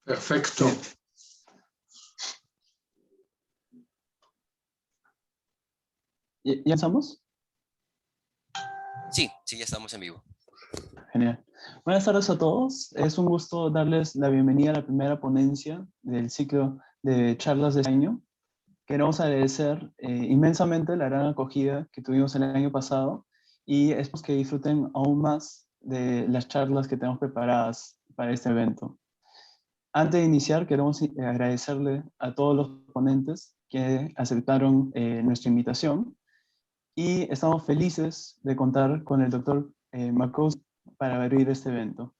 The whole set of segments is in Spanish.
Perfecto. ¿Ya estamos? Sí, ya estamos en vivo. Genial. Buenas tardes a todos. Es un gusto darles la bienvenida a la primera ponencia del ciclo de charlas de este año. Queremos agradecer inmensamente la gran acogida que tuvimos el año pasado y esperamos que disfruten aún más de las charlas que tenemos preparadas para este evento. Antes de iniciar, queremos agradecerle a todos los ponentes que aceptaron nuestra invitación y estamos felices de contar con el Dr. Makowski para abrir este evento.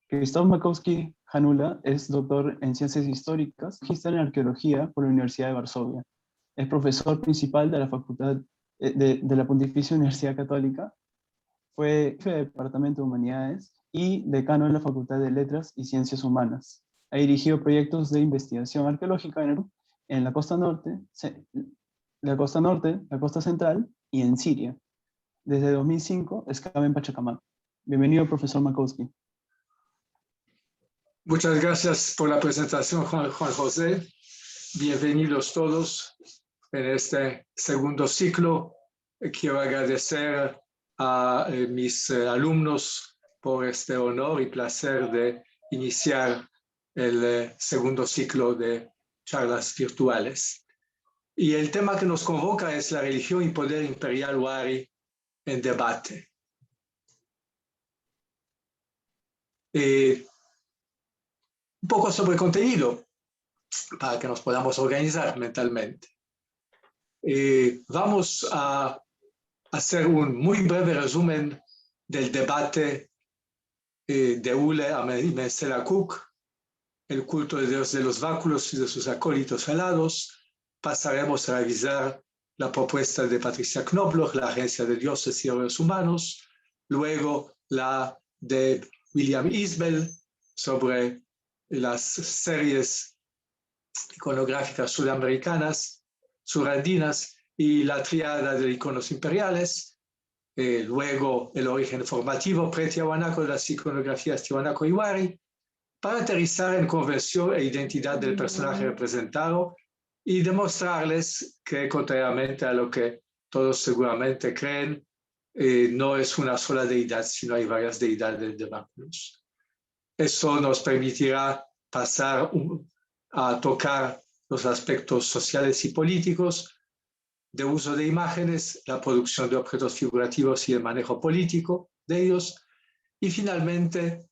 Krzysztof Makowski Janula es doctor en Ciencias Históricas, magíster en Arqueología por la Universidad de Varsovia. Es profesor principal de la Facultad de la Pontificia Universidad Católica. Fue jefe del Departamento de Humanidades y decano en la Facultad de Letras y Ciencias Humanas. Ha dirigido proyectos de investigación arqueológica en la costa norte, la costa central y en Siria. Desde 2005 excava en Pachacamac. Bienvenido, profesor Makowski. Muchas gracias por la presentación, Juan José. Bienvenidos todos en este segundo ciclo. Quiero agradecer a mis alumnos por este honor y placer de iniciar el segundo ciclo de charlas virtuales. Y el tema que nos convoca es la religión y poder imperial Wari en debate. Un poco sobre contenido, para que nos podamos organizar mentalmente. Vamos a hacer un muy breve resumen del debate de Ule Amenhotep Cook, el culto de Dios de los báculos y de sus acólitos alados. Pasaremos a revisar la propuesta de Patricia Knobloch, la Agencia de Dioses y Héroes Humanos, luego la de William Isbell sobre las series iconográficas sudamericanas, surandinas y la tríada de iconos imperiales, luego el origen formativo pre-tiahuanaco de las iconografías tiahuanaco y Wari, para aterrizar en conversión e identidad del personaje representado y demostrarles que, contrariamente a lo que todos seguramente creen, no es una sola deidad, sino hay varias deidades de báculos. Eso nos permitirá pasar a tocar los aspectos sociales y políticos de uso de imágenes, la producción de objetos figurativos y el manejo político de ellos. Y finalmente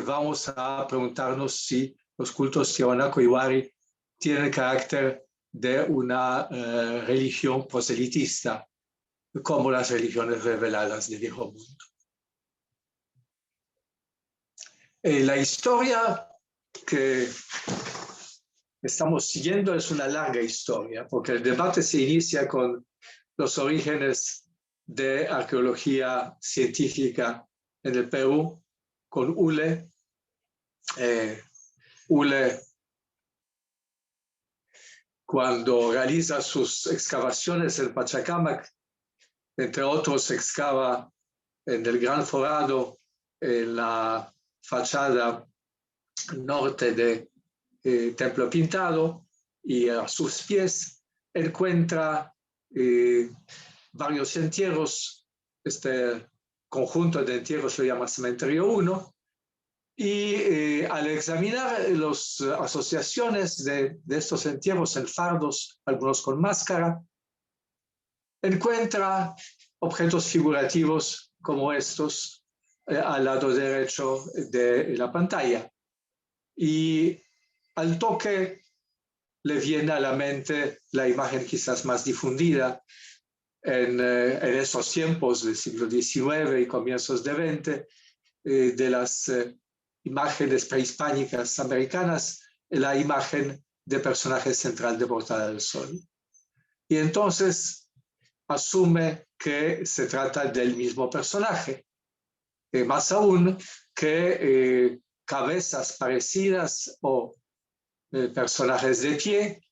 vamos a preguntarnos si los cultos tiahuanaco y Wari tienen carácter de una religión proselitista, como las religiones reveladas del Viejo Mundo. La historia que estamos siguiendo es una larga historia, porque el debate se inicia con los orígenes de arqueología científica en el Perú, con Ule. Ule, cuando realiza sus excavaciones en Pachacamac, entre otros excava en el Gran Forado, en la fachada norte de Templo Pintado, y a sus pies encuentra varios entierros. Este conjunto de entierros lo llama Cementerio 1, y al examinar las asociaciones de estos entierros en fardos, algunos con máscara, encuentra objetos figurativos como estos al lado derecho de la pantalla. Y al toque le viene a la mente la imagen quizás más difundida en esos tiempos del siglo XIX y comienzos del XX, de las imágenes prehispánicas americanas, la imagen de personaje central de Portada del Sol. Y entonces asume que se trata del mismo personaje. Más aún que cabezas parecidas o personajes de pie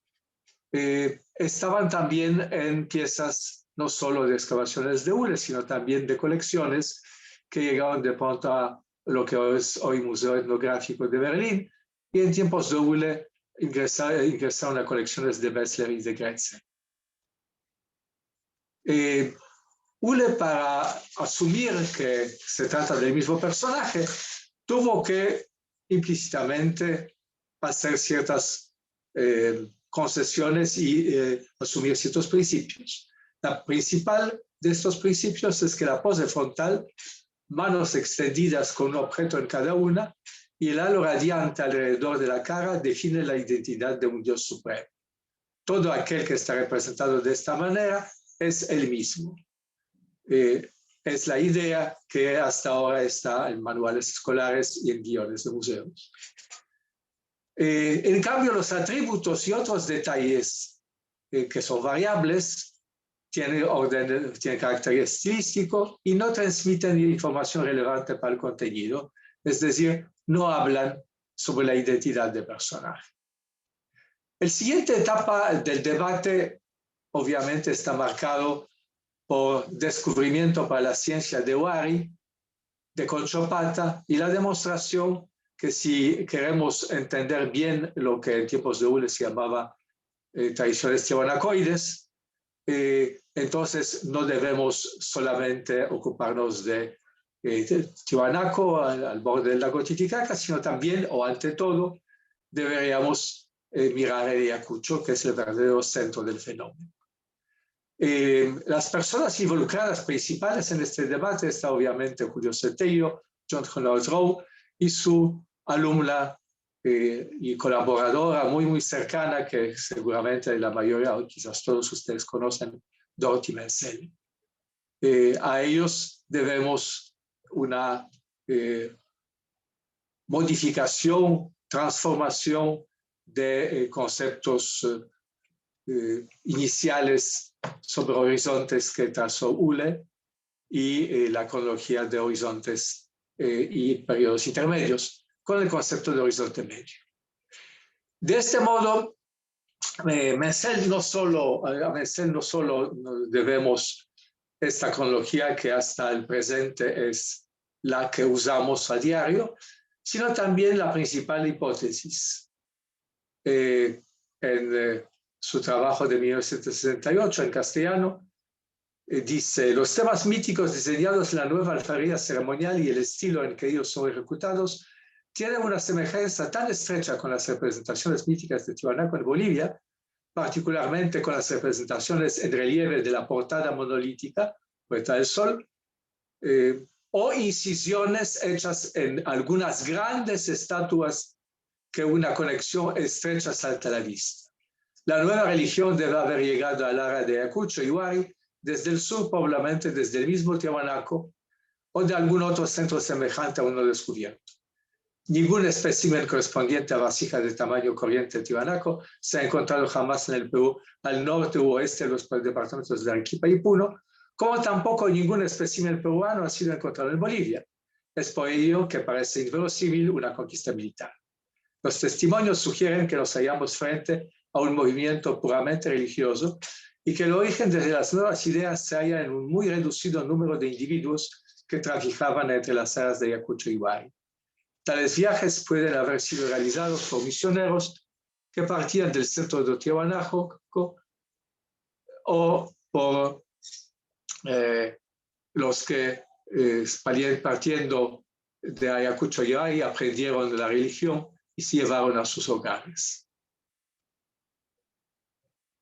estaban también en piezas no solo de excavaciones de Ule, sino también de colecciones que llegaron de pronto a lo que es hoy Museo Etnográfico de Berlín, y en tiempos de Uhle ingresaron a colecciones de Wetzler y de Grätze. Uhle, para asumir que se trata del mismo personaje, tuvo que implícitamente hacer ciertas concesiones y asumir ciertos principios. La principal de estos principios es que la pose frontal, manos extendidas con un objeto en cada una, y el halo radiante alrededor de la cara define la identidad de un Dios supremo. Todo aquel que está representado de esta manera es el mismo. Es la idea que hasta ahora está en manuales escolares y en guiones de museos. En cambio, los atributos y otros detalles que son variables tienen carácter estilístico y no transmiten información relevante para el contenido, es decir, no hablan sobre la identidad del personaje. La siguiente etapa del debate obviamente está marcado por descubrimiento para la ciencia de Huari, de Colchopata, y la demostración que si queremos entender bien lo que en tiempos de Uhle se llamaba tradiciones tiwanacoides, entonces no debemos solamente ocuparnos de Tiwanaku al borde del lago Titicaca, sino también, o ante todo, deberíamos mirar el Ayacucho, que es el verdadero centro del fenómeno. Las personas involucradas principales en este debate están obviamente Julio Cetello, John Ronald Rowe y su alumna y colaboradora muy cercana, que seguramente la mayoría, o quizás todos ustedes conocen, Dorothy Menzel. A ellos debemos una modificación, transformación de conceptos iniciales sobre horizontes que trazó Uhle y la cronología de horizontes y periodos intermedios con el concepto de horizonte medio. De este modo, a Menzel no solo debemos esta cronología que hasta el presente es la que usamos a diario, sino también la principal hipótesis. En su trabajo de 1968 en castellano, dice: los temas míticos diseñados en la nueva alfarería ceremonial y el estilo en que ellos son ejecutados tienen una semejanza tan estrecha con las representaciones míticas de Tiwanaku en Bolivia, particularmente con las representaciones en relieve de la portada monolítica, Puerta del Sol, o incisiones hechas en algunas grandes estatuas que una conexión estrecha salta a la vista. La nueva religión debe haber llegado al área de Ayacucho y Huari desde el sur, probablemente desde el mismo Tiwanaku o de algún otro centro semejante a uno descubierto. Ningún espécimen correspondiente a vasija de tamaño corriente de Tiwanaku se ha encontrado jamás en el Perú al norte u oeste de los departamentos de Arequipa y Puno, como tampoco ningún espécimen peruano ha sido encontrado en Bolivia. Es por ello que parece inverosímil una conquista militar. Los testimonios sugieren que nos hallamos frente a un movimiento puramente religioso y que el origen de las nuevas ideas se halla en un muy reducido número de individuos que traficaban entre las áreas de Ayacucho y Huari. Tales viajes pueden haber sido realizados por misioneros que partían del centro de Tiwanaku o por los que partiendo de Ayacucho y Huari aprendieron la religión y se llevaron a sus hogares.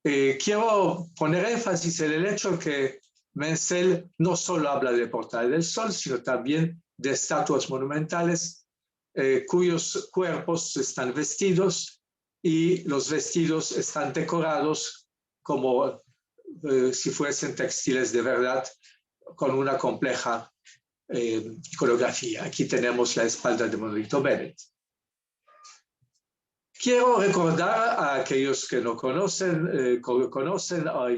Quiero poner énfasis en el hecho que Menzel no solo habla de Portada del Sol, sino también de estatuas monumentales cuyos cuerpos están vestidos y los vestidos están decorados como si fuesen textiles de verdad, con una compleja iconografía. Aquí tenemos la espalda de Monolito Bennett. Quiero recordar a aquellos que no conocen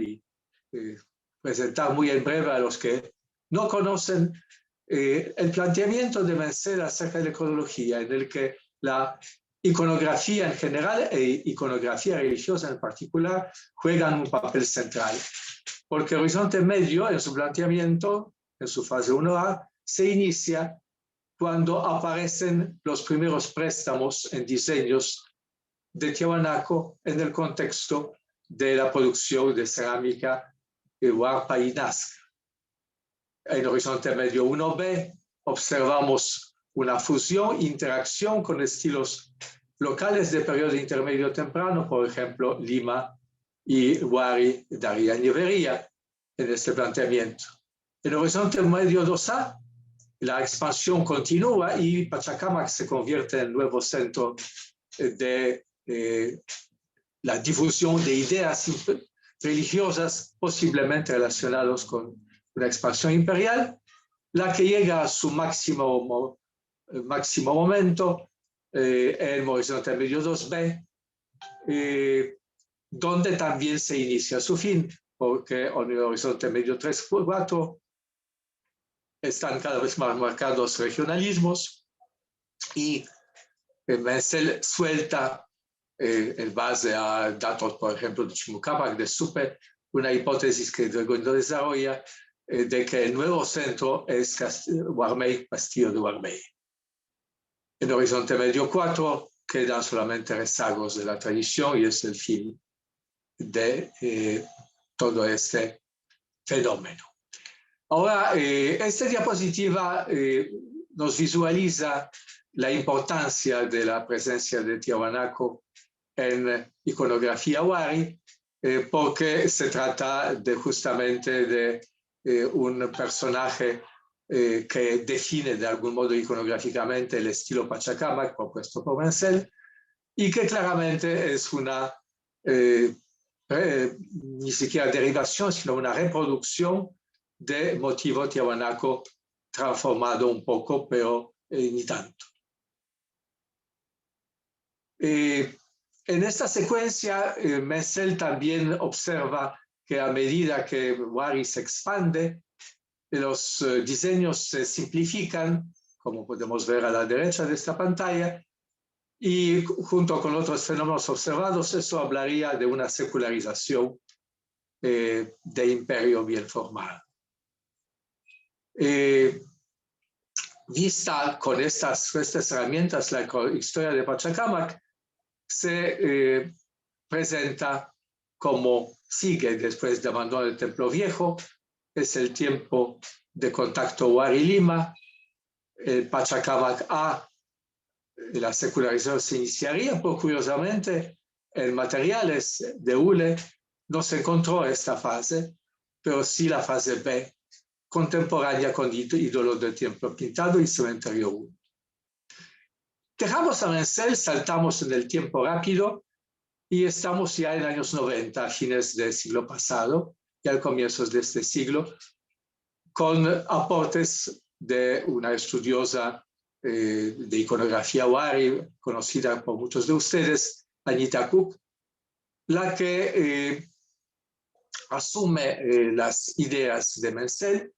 y presentar muy en breve a los que no conocen el planteamiento de Menzel acerca de la cronología, en el que la iconografía en general e iconografía religiosa en particular juegan un papel central, porque el horizonte medio en su planteamiento, en su fase 1A, se inicia cuando aparecen los primeros préstamos en diseños de Tiahuanaco en el contexto de la producción de cerámica Huarpa y Nazca. En Horizonte Medio 1B observamos una fusión, interacción con estilos locales de periodo intermedio temprano, por ejemplo, Lima y Huari, Daría y Vería, en este planteamiento. En Horizonte Medio 2A, la expansión continúa y Pachacamac se convierte en el nuevo centro de la difusión de ideas religiosas posiblemente relacionadas con una expansión imperial, la que llega a su máximo momento en Horizonte Medio 2B, donde también se inicia su fin, porque en el Horizonte Medio 3-4 están cada vez más marcados regionalismos y Menzel suelta en base a datos, por ejemplo, de Chimucamac, de Supe, una hipótesis que luego desarrolla de que el nuevo centro es Huarmey, Castillo de Huarmey. En Horizonte Medio 4 quedan solamente rezagos de la tradición y es el fin de todo este fenómeno. Ahora, esta diapositiva nos visualiza la importancia de la presencia de Tiahuanaco en iconografía Huari, porque se trata justamente de un personaje que define de algún modo iconográficamente el estilo Pachacamac propuesto por Menzel y que claramente es una ni siquiera derivación, sino una reproducción de motivo tiahuanaco transformado un poco, pero ni tanto. En esta secuencia, Menzel también observa que a medida que Huari se expande, los diseños se simplifican, como podemos ver a la derecha de esta pantalla, y junto con otros fenómenos observados, eso hablaría de una secularización de imperio bien formado. Vista con estas herramientas, la historia de Pachacamac se presenta como sigue después de abandono del Templo Viejo. Es el tiempo de contacto Huari-Lima, el Pachacamac A, la secularización se iniciaría, pero curiosamente en materiales de Hule no se encontró esta fase, pero sí la fase B, contemporánea con ídolos del Templo Pintado y Cementerio 1. Dejamos a Menzel, saltamos en el tiempo rápido y estamos ya en años 90, a fines del siglo pasado y al comienzo de este siglo, con aportes de una estudiosa de iconografía Huari, conocida por muchos de ustedes, Anita Cook, la que asume las ideas de Menzel,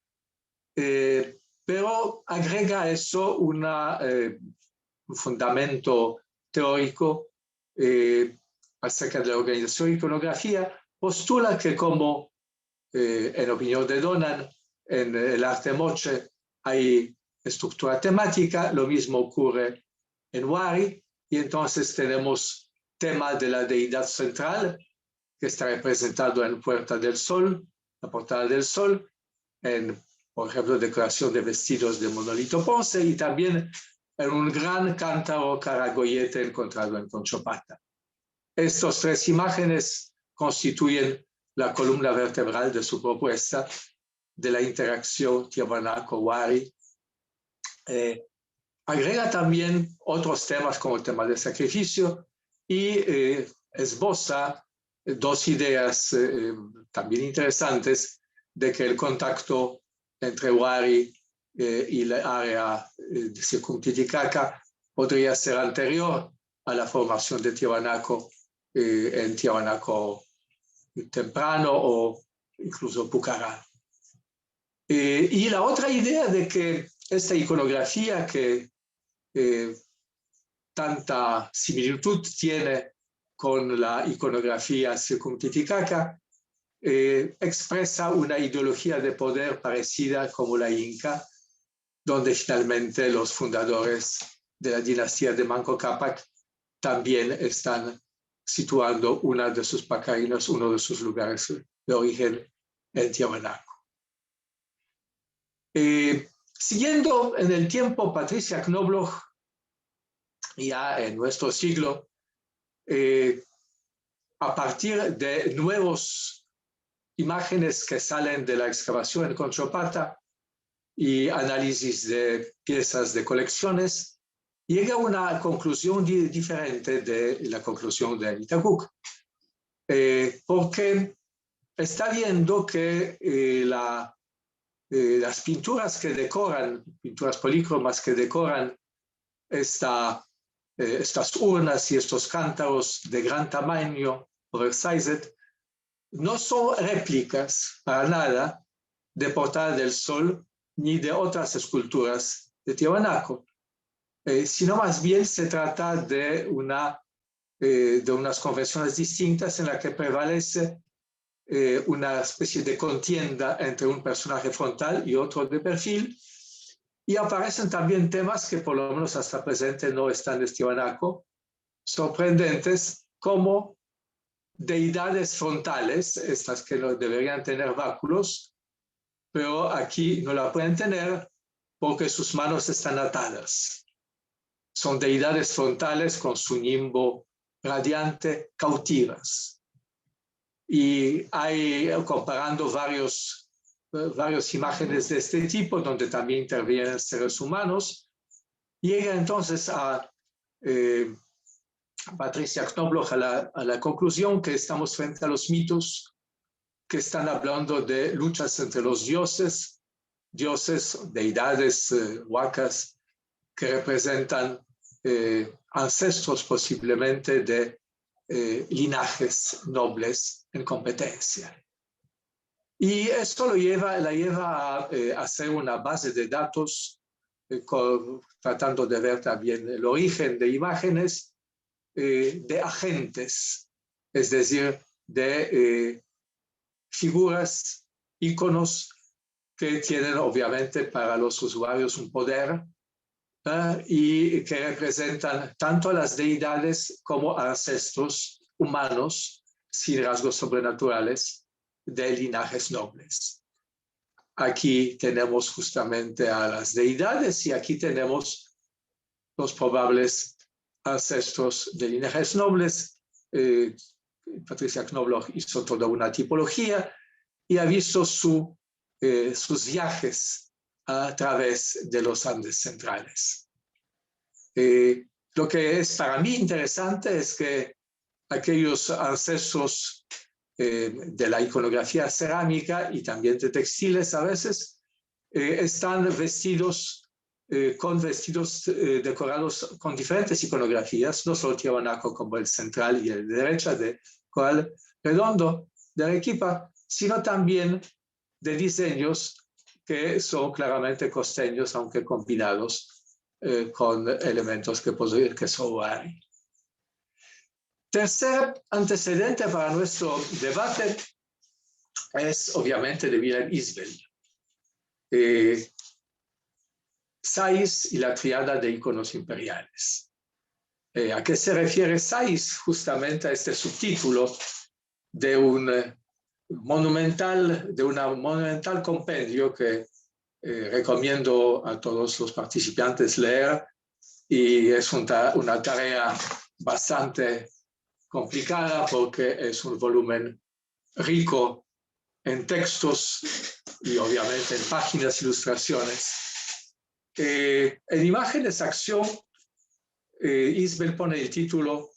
pero agrega a eso un fundamento teórico acerca de la organización de iconografía. Postula que como en opinión de Donan, en el arte moche hay estructura temática, lo mismo ocurre en Huari, y entonces tenemos tema de la deidad central, que está representado en Puerta del Sol, la portada del Sol, en, por ejemplo, decoración de vestidos de Monolito Ponce, y también en un gran cántaro caragoyete encontrado en Conchopata. Estas tres imágenes constituyen la columna vertebral de su propuesta de la interacción Tiahuanaco-Huari. Agrega también otros temas como el tema del sacrificio y esboza dos ideas también interesantes de que el contacto entre Huari y la área de Circum-Titicaca podría ser anterior a la formación de Tiahuanaco en Tiahuanaco temprano o incluso Pucará. Y la otra idea de que esta iconografía que tanta similitud tiene con la iconografía circumtiticaca expresa una ideología de poder parecida como la inca, donde finalmente los fundadores de la dinastía de Manco Cápac también están situando una de sus pacarinas, uno de sus lugares de origen en Tiahuanaco. Siguiendo en el tiempo, Patricia Knobloch, ya en nuestro siglo, a partir de nuevas imágenes que salen de la excavación en Conchopata y análisis de piezas de colecciones, llega a una conclusión diferente de la conclusión de Anita Cook, porque está viendo que las pinturas que decoran, pinturas polícromas que decoran estas urnas y estos cántaros de gran tamaño, oversized, no son réplicas para nada de Portal del Sol ni de otras esculturas de Tiahuanaco, sino más bien se trata de unas convenciones distintas en las que prevalece una especie de contienda entre un personaje frontal y otro de perfil, y aparecen también temas que por lo menos hasta presente no están en Tiahuanaco, sorprendentes, como deidades frontales, estas que no deberían tener báculos, pero aquí no la pueden tener porque sus manos están atadas. Son deidades frontales con su nimbo radiante, cautivas. Y hay, comparando varias imágenes de este tipo, donde también intervienen seres humanos, llega entonces a Patricia Knobloch a la conclusión que estamos frente a los mitos que están hablando de luchas entre los dioses, deidades, huacas, que representan ancestros posiblemente de linajes nobles en competencia. Y esto la lleva a hacer una base de datos, tratando de ver también el origen de imágenes, de agentes, es decir, de figuras, íconos que tienen obviamente para los usuarios un poder, y que representan tanto a las deidades como a ancestros humanos sin rasgos sobrenaturales de linajes nobles. Aquí tenemos justamente a las deidades y aquí tenemos los probables ancestros de linajes nobles. Patricia Knobloch hizo toda una tipología y ha visto sus viajes a través de los Andes centrales. Lo que es para mí interesante es que aquellos ancestros de la iconografía cerámica y también de textiles a veces están vestidos con vestidos decorados con diferentes iconografías, no solo Tiahuanaco como el central y el de derecha de Corral Redondo de Arequipa, sino también de diseños que son claramente costeños, aunque combinados con elementos que son Wari. Tercer antecedente para nuestro debate es obviamente de Wilhelm Isbell. Sais y la triada de iconos imperiales. ¿A qué se refiere Sais? Justamente a este subtítulo de un monumental compendio que recomiendo a todos los participantes leer, y es una tarea bastante complicada porque es un volumen rico en textos y obviamente en páginas, ilustraciones. En imágenes acción, Isbell pone el título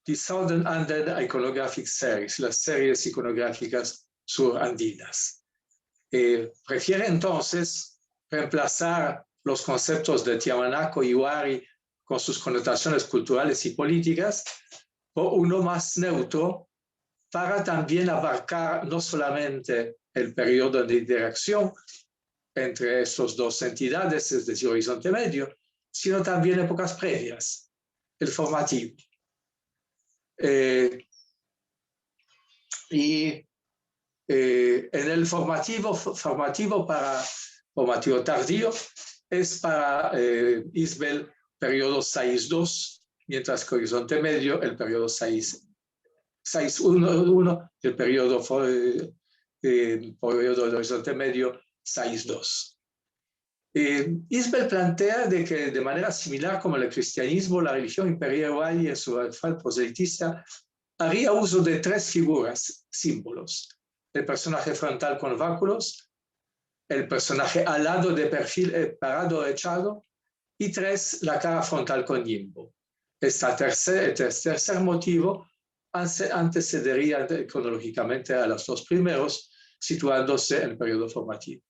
The Southern Anden Iconographic Series, las series iconográficas surandinas. Prefiere entonces reemplazar los conceptos de Tiahuanaco y Wari con sus connotaciones culturales y políticas por uno más neutro, para también abarcar no solamente el periodo de interacción entre estas dos entidades, es decir, Horizonte Medio, sino también épocas previas, el formativo. En el formativo tardío, es para Isbell periodo 6-2, mientras que Horizonte Medio el periodo 6-1, el periodo del Horizonte Medio 6-2. Isbell plantea de que de manera similar como el cristianismo, la religión imperial en su afán proselitista haría uso de 3 figuras, símbolos: el personaje frontal con báculos, el personaje alado de perfil parado echado, y 3, la cara frontal con nimbo. Este tercer motivo antecedería cronológicamente a los 2 primeros, situándose en el periodo formativo.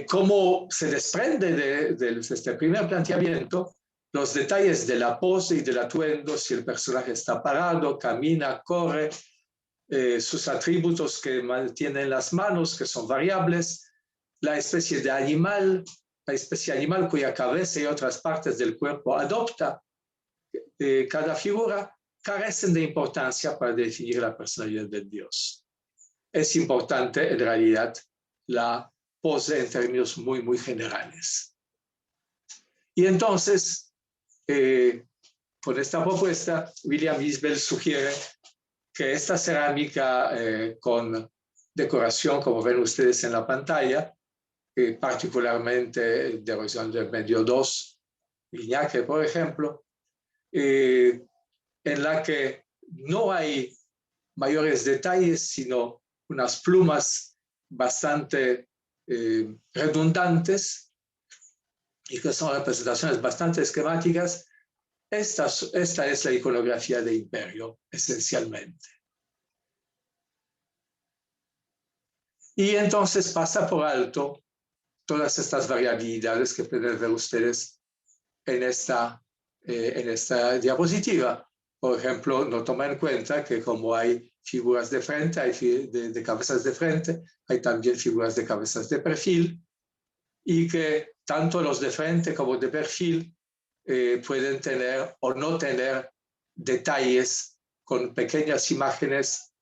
Como se desprende de este primer planteamiento, los detalles de la pose y del atuendo, si el personaje está parado, camina, corre, sus atributos que mantienen las manos, que son variables, la especie de animal, cuya cabeza y otras partes del cuerpo adopta cada figura, carecen de importancia para definir la personalidad del Dios. Es importante, en realidad, la pose en términos muy, muy generales. Y entonces, con esta propuesta, William Isbell sugiere que esta cerámica con decoración, como ven ustedes en la pantalla, particularmente de Horizonte Medio 2, Lignac, por ejemplo, en la que no hay mayores detalles, sino unas plumas bastante redundantes y que son representaciones bastante esquemáticas. Esta es la iconografía de Imperio, esencialmente. Y entonces pasa por alto todas estas variabilidades que pueden ver ustedes en esta diapositiva. Por ejemplo, no toma en cuenta que como hay figuras de frente, hay de cabezas de frente, hay también figuras de cabezas de perfil, y que tanto los de frente como de perfil pueden tener o no tener detalles con pequeñas imágenes,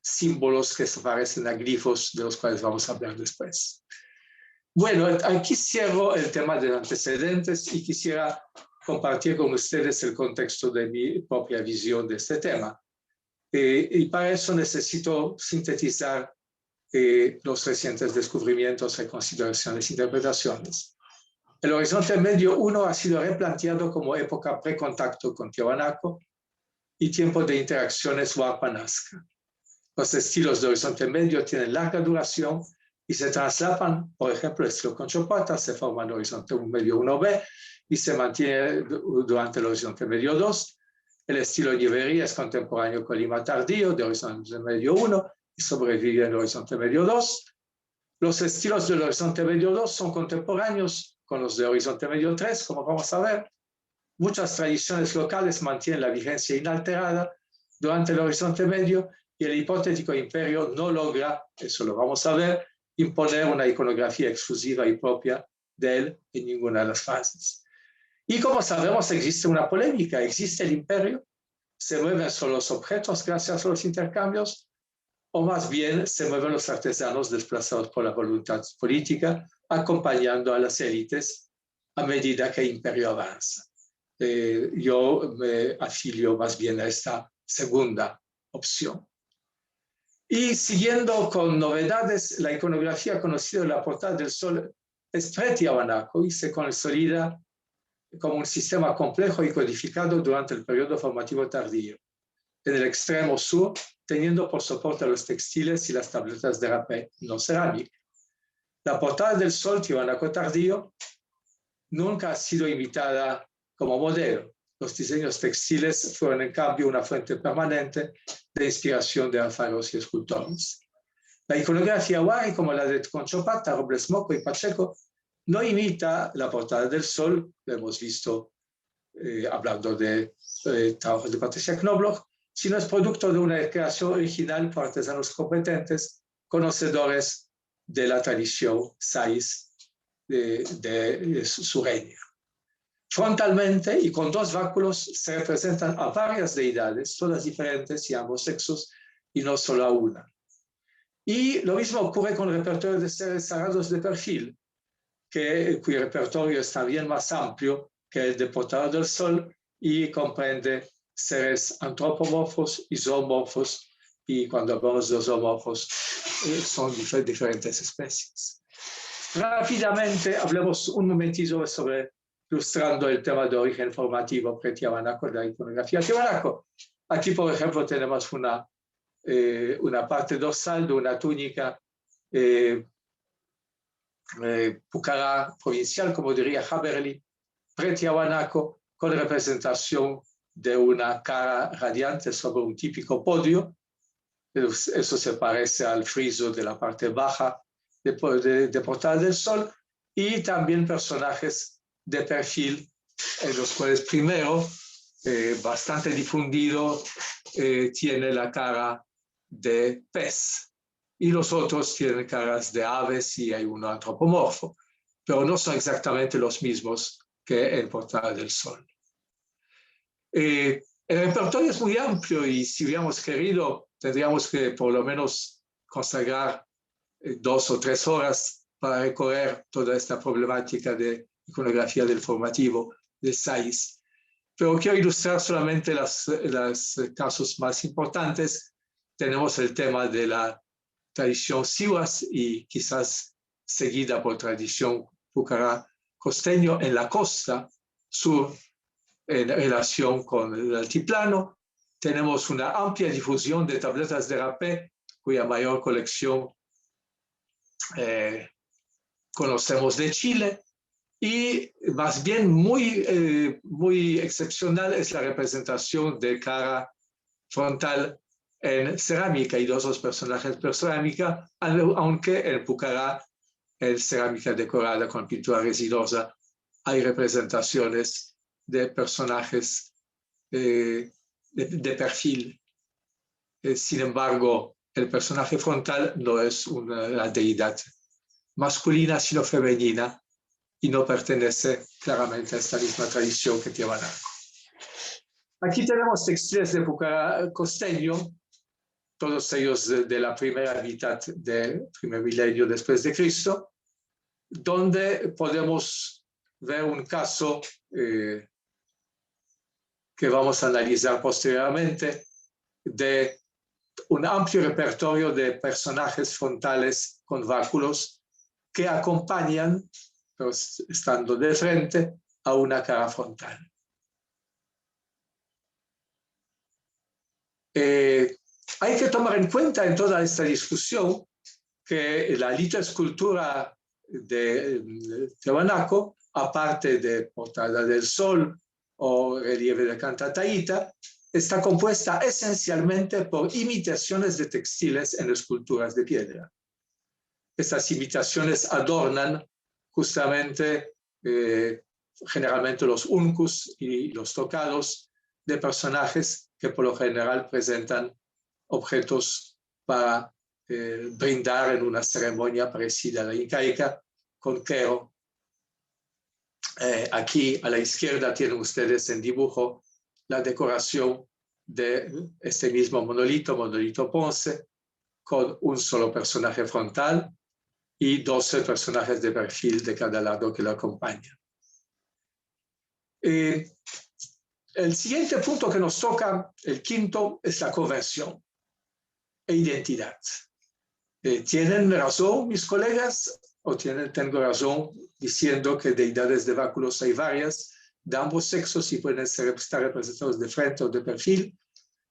símbolos que se parecen a glifos, de los cuales vamos a hablar después. Bueno, aquí cierro el tema de antecedentes y quisiera compartir con ustedes el contexto de mi propia visión de este tema. Y para eso necesito sintetizar los recientes descubrimientos, reconsideraciones e interpretaciones. El Horizonte Medio 1 ha sido replanteado como época precontacto con Tiahuanaco y tiempo de interacciones Huarpa-Nazca. Los estilos de Horizonte Medio tienen larga duración y se traslapan, por ejemplo, el estilo Conchopata se forma en Horizonte Medio 1B y se mantiene durante el Horizonte Medio 2. El estilo Nieveri es contemporáneo con Lima Tardío de Horizonte Medio 1 y sobrevive en Horizonte Medio 2. Los estilos del Horizonte Medio 2 son contemporáneos con los de Horizonte Medio 3, como vamos a ver. Muchas tradiciones locales mantienen la vigencia inalterada durante el Horizonte Medio y el hipotético imperio no logra, eso lo vamos a ver, imponer una iconografía exclusiva y propia de él en ninguna de las fases. Y como sabemos, existe una polémica. ¿Existe el imperio? ¿Se mueven solo los objetos gracias a los intercambios? ¿O más bien se mueven los artesanos desplazados por la voluntad política, acompañando a las élites a medida que el imperio avanza? Yo me afilio más bien a esta segunda opción. Y siguiendo con novedades, la iconografía conocida de la Portada del Sol es pre-Tiahuanaco y se consolida como un sistema complejo y codificado durante el periodo formativo tardío. En el extremo sur, teniendo por soporte los textiles y las tabletas de rapé, no cerámica. La Portada del Sol Tiahuanaco tardío nunca ha sido imitada como modelo. Los diseños textiles fueron en cambio una fuente permanente de inspiración de alfareros y escultores. La iconografía Huari, como la de Conchopata, Robles Moco y Pacheco, no imita la Portada del Sol, lo hemos visto hablando de trabajos de Patricia Knobloch, sino es producto de una creación original por artesanos competentes, conocedores de la tradición sais de sureña. Frontalmente y con 2 báculos se representan a varias deidades, todas diferentes y ambos sexos, y no solo a una. Y lo mismo ocurre con el repertorio de seres sagrados de perfil. cuyo repertorio está bien más amplio que el de Portada del Sol y comprende seres antropomorfos y zoomorfos, y cuando hablamos de zoomorfos son diferentes especies. Rápidamente hablemos un momentito sobre ilustrando el tema de origen formativo pre-tiahuanaco de la iconografía tiahuanaco. Aquí, por ejemplo, tenemos una parte dorsal de una túnica pucará provincial, como diría Haberli, pre-tiahuanaco, con representación de una cara radiante sobre un típico podio. Eso se parece al friso de la parte baja de Portada del Sol, y también personajes de perfil, en los cuales primero, bastante difundido, tiene la cara de pez, y los otros tienen caras de aves y hay uno antropomorfo, pero no son exactamente los mismos que en Portada del Sol. El repertorio es muy amplio y si hubiéramos querido, tendríamos que por lo menos consagrar 2 o 3 horas para recorrer toda esta problemática de iconografía del formativo del SAIS. Pero quiero ilustrar solamente los casos más importantes. Tenemos el tema de la tradición sihuas y quizás seguida por tradición pucará costeño en la costa sur en relación con el altiplano. Tenemos una amplia difusión de tabletas de rapé, cuya mayor colección conocemos de Chile, y más bien muy excepcional es la representación de cara frontal en cerámica y de otros personajes de cerámica, aunque en pucará, en cerámica decorada con pintura residosa, hay representaciones de personajes de perfil. Sin embargo, el personaje frontal no es una deidad masculina, sino femenina, y no pertenece claramente a esta misma tradición que tiahuanaco. Aquí tenemos textiles de pucará costeño, todos ellos de la primera mitad del primer milenio después de Cristo, donde podemos ver un caso que vamos a analizar posteriormente, de un amplio repertorio de personajes frontales con báculos que acompañan, pero estando de frente, a una cara frontal. Hay que tomar en cuenta en toda esta discusión que la litoescultura de tiahuanaco, aparte de Portada del Sol o relieve de Cantataíta, está compuesta esencialmente por imitaciones de textiles en esculturas de piedra. Estas imitaciones adornan justamente, generalmente los uncus y los tocados de personajes que por lo general presentan objetos para brindar en una ceremonia parecida a la incaica con quero. Aquí a la izquierda tienen ustedes en dibujo la decoración de este mismo monolito Ponce, con un solo personaje frontal y 12 personajes de perfil de cada lado que lo acompañan. El siguiente punto que nos toca, el quinto, es la conversión e identidad. ¿Tienen razón mis colegas o tengo razón diciendo que deidades de báculos hay varias, de ambos sexos, y pueden estar representados de frente o de perfil?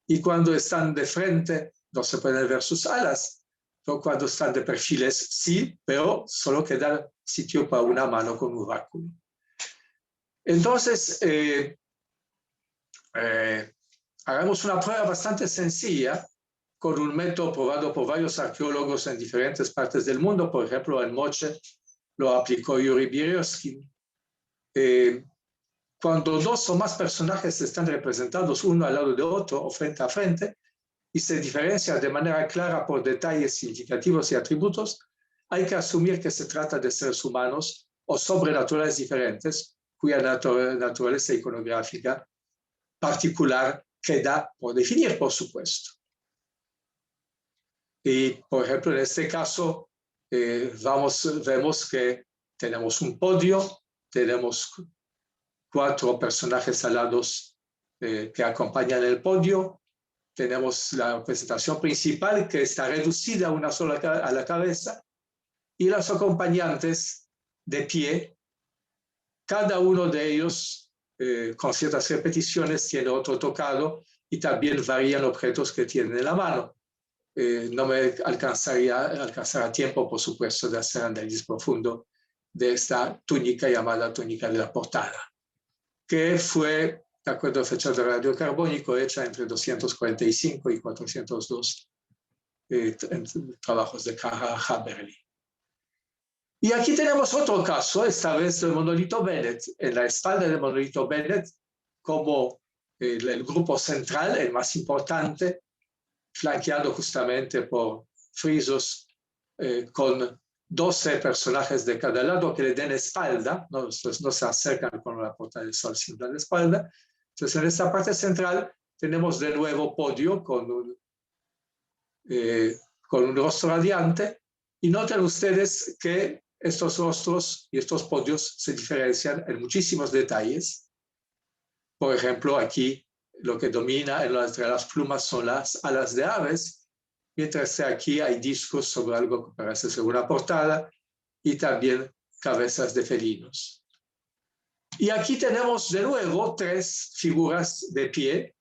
Y cuando están de frente no se pueden ver sus alas, pero cuando están de perfiles sí, pero solo queda sitio para una mano con un báculo. Entonces, hagamos una prueba bastante sencilla con un método probado por varios arqueólogos en diferentes partes del mundo. Por ejemplo, en Moche lo aplicó Yuri Bierowski. Cuando 2 o más personajes están representados uno al lado de otro o frente a frente y se diferencian de manera clara por detalles significativos y atributos, hay que asumir que se trata de seres humanos o sobrenaturales diferentes, cuya naturaleza iconográfica particular queda por definir, por supuesto. Y, por ejemplo, en este caso, vemos que tenemos un podio, tenemos 4 personajes alados que acompañan el podio, tenemos la presentación principal que está reducida una sola a la cabeza y los acompañantes de pie, cada uno de ellos con ciertas repeticiones tiene otro tocado y también varían objetos que tienen en la mano. No me alcanzará tiempo, por supuesto, de hacer análisis profundo de esta túnica llamada túnica de la portada, que fue, de acuerdo a fechas de radiocarbónico, hecha entre 245 y 402 trabajos de Carl Haberli. Y aquí tenemos otro caso, esta vez del monolito Bennett. En la espalda del monolito Bennett, como el grupo central, el más importante, flanqueado justamente por frisos con 12 personajes de cada lado que le den espalda, no se acercan con la Puerta del Sol, sino dan la espalda. Entonces, en esta parte central tenemos de nuevo podio con un rostro radiante, y noten ustedes que estos rostros y estos podios se diferencian en muchísimos detalles. Por ejemplo, aquí lo que domina entre las plumas son las alas de aves, mientras que aquí hay discos sobre algo que parece ser una portada y también cabezas de felinos. Y aquí tenemos de nuevo 3 figuras de pie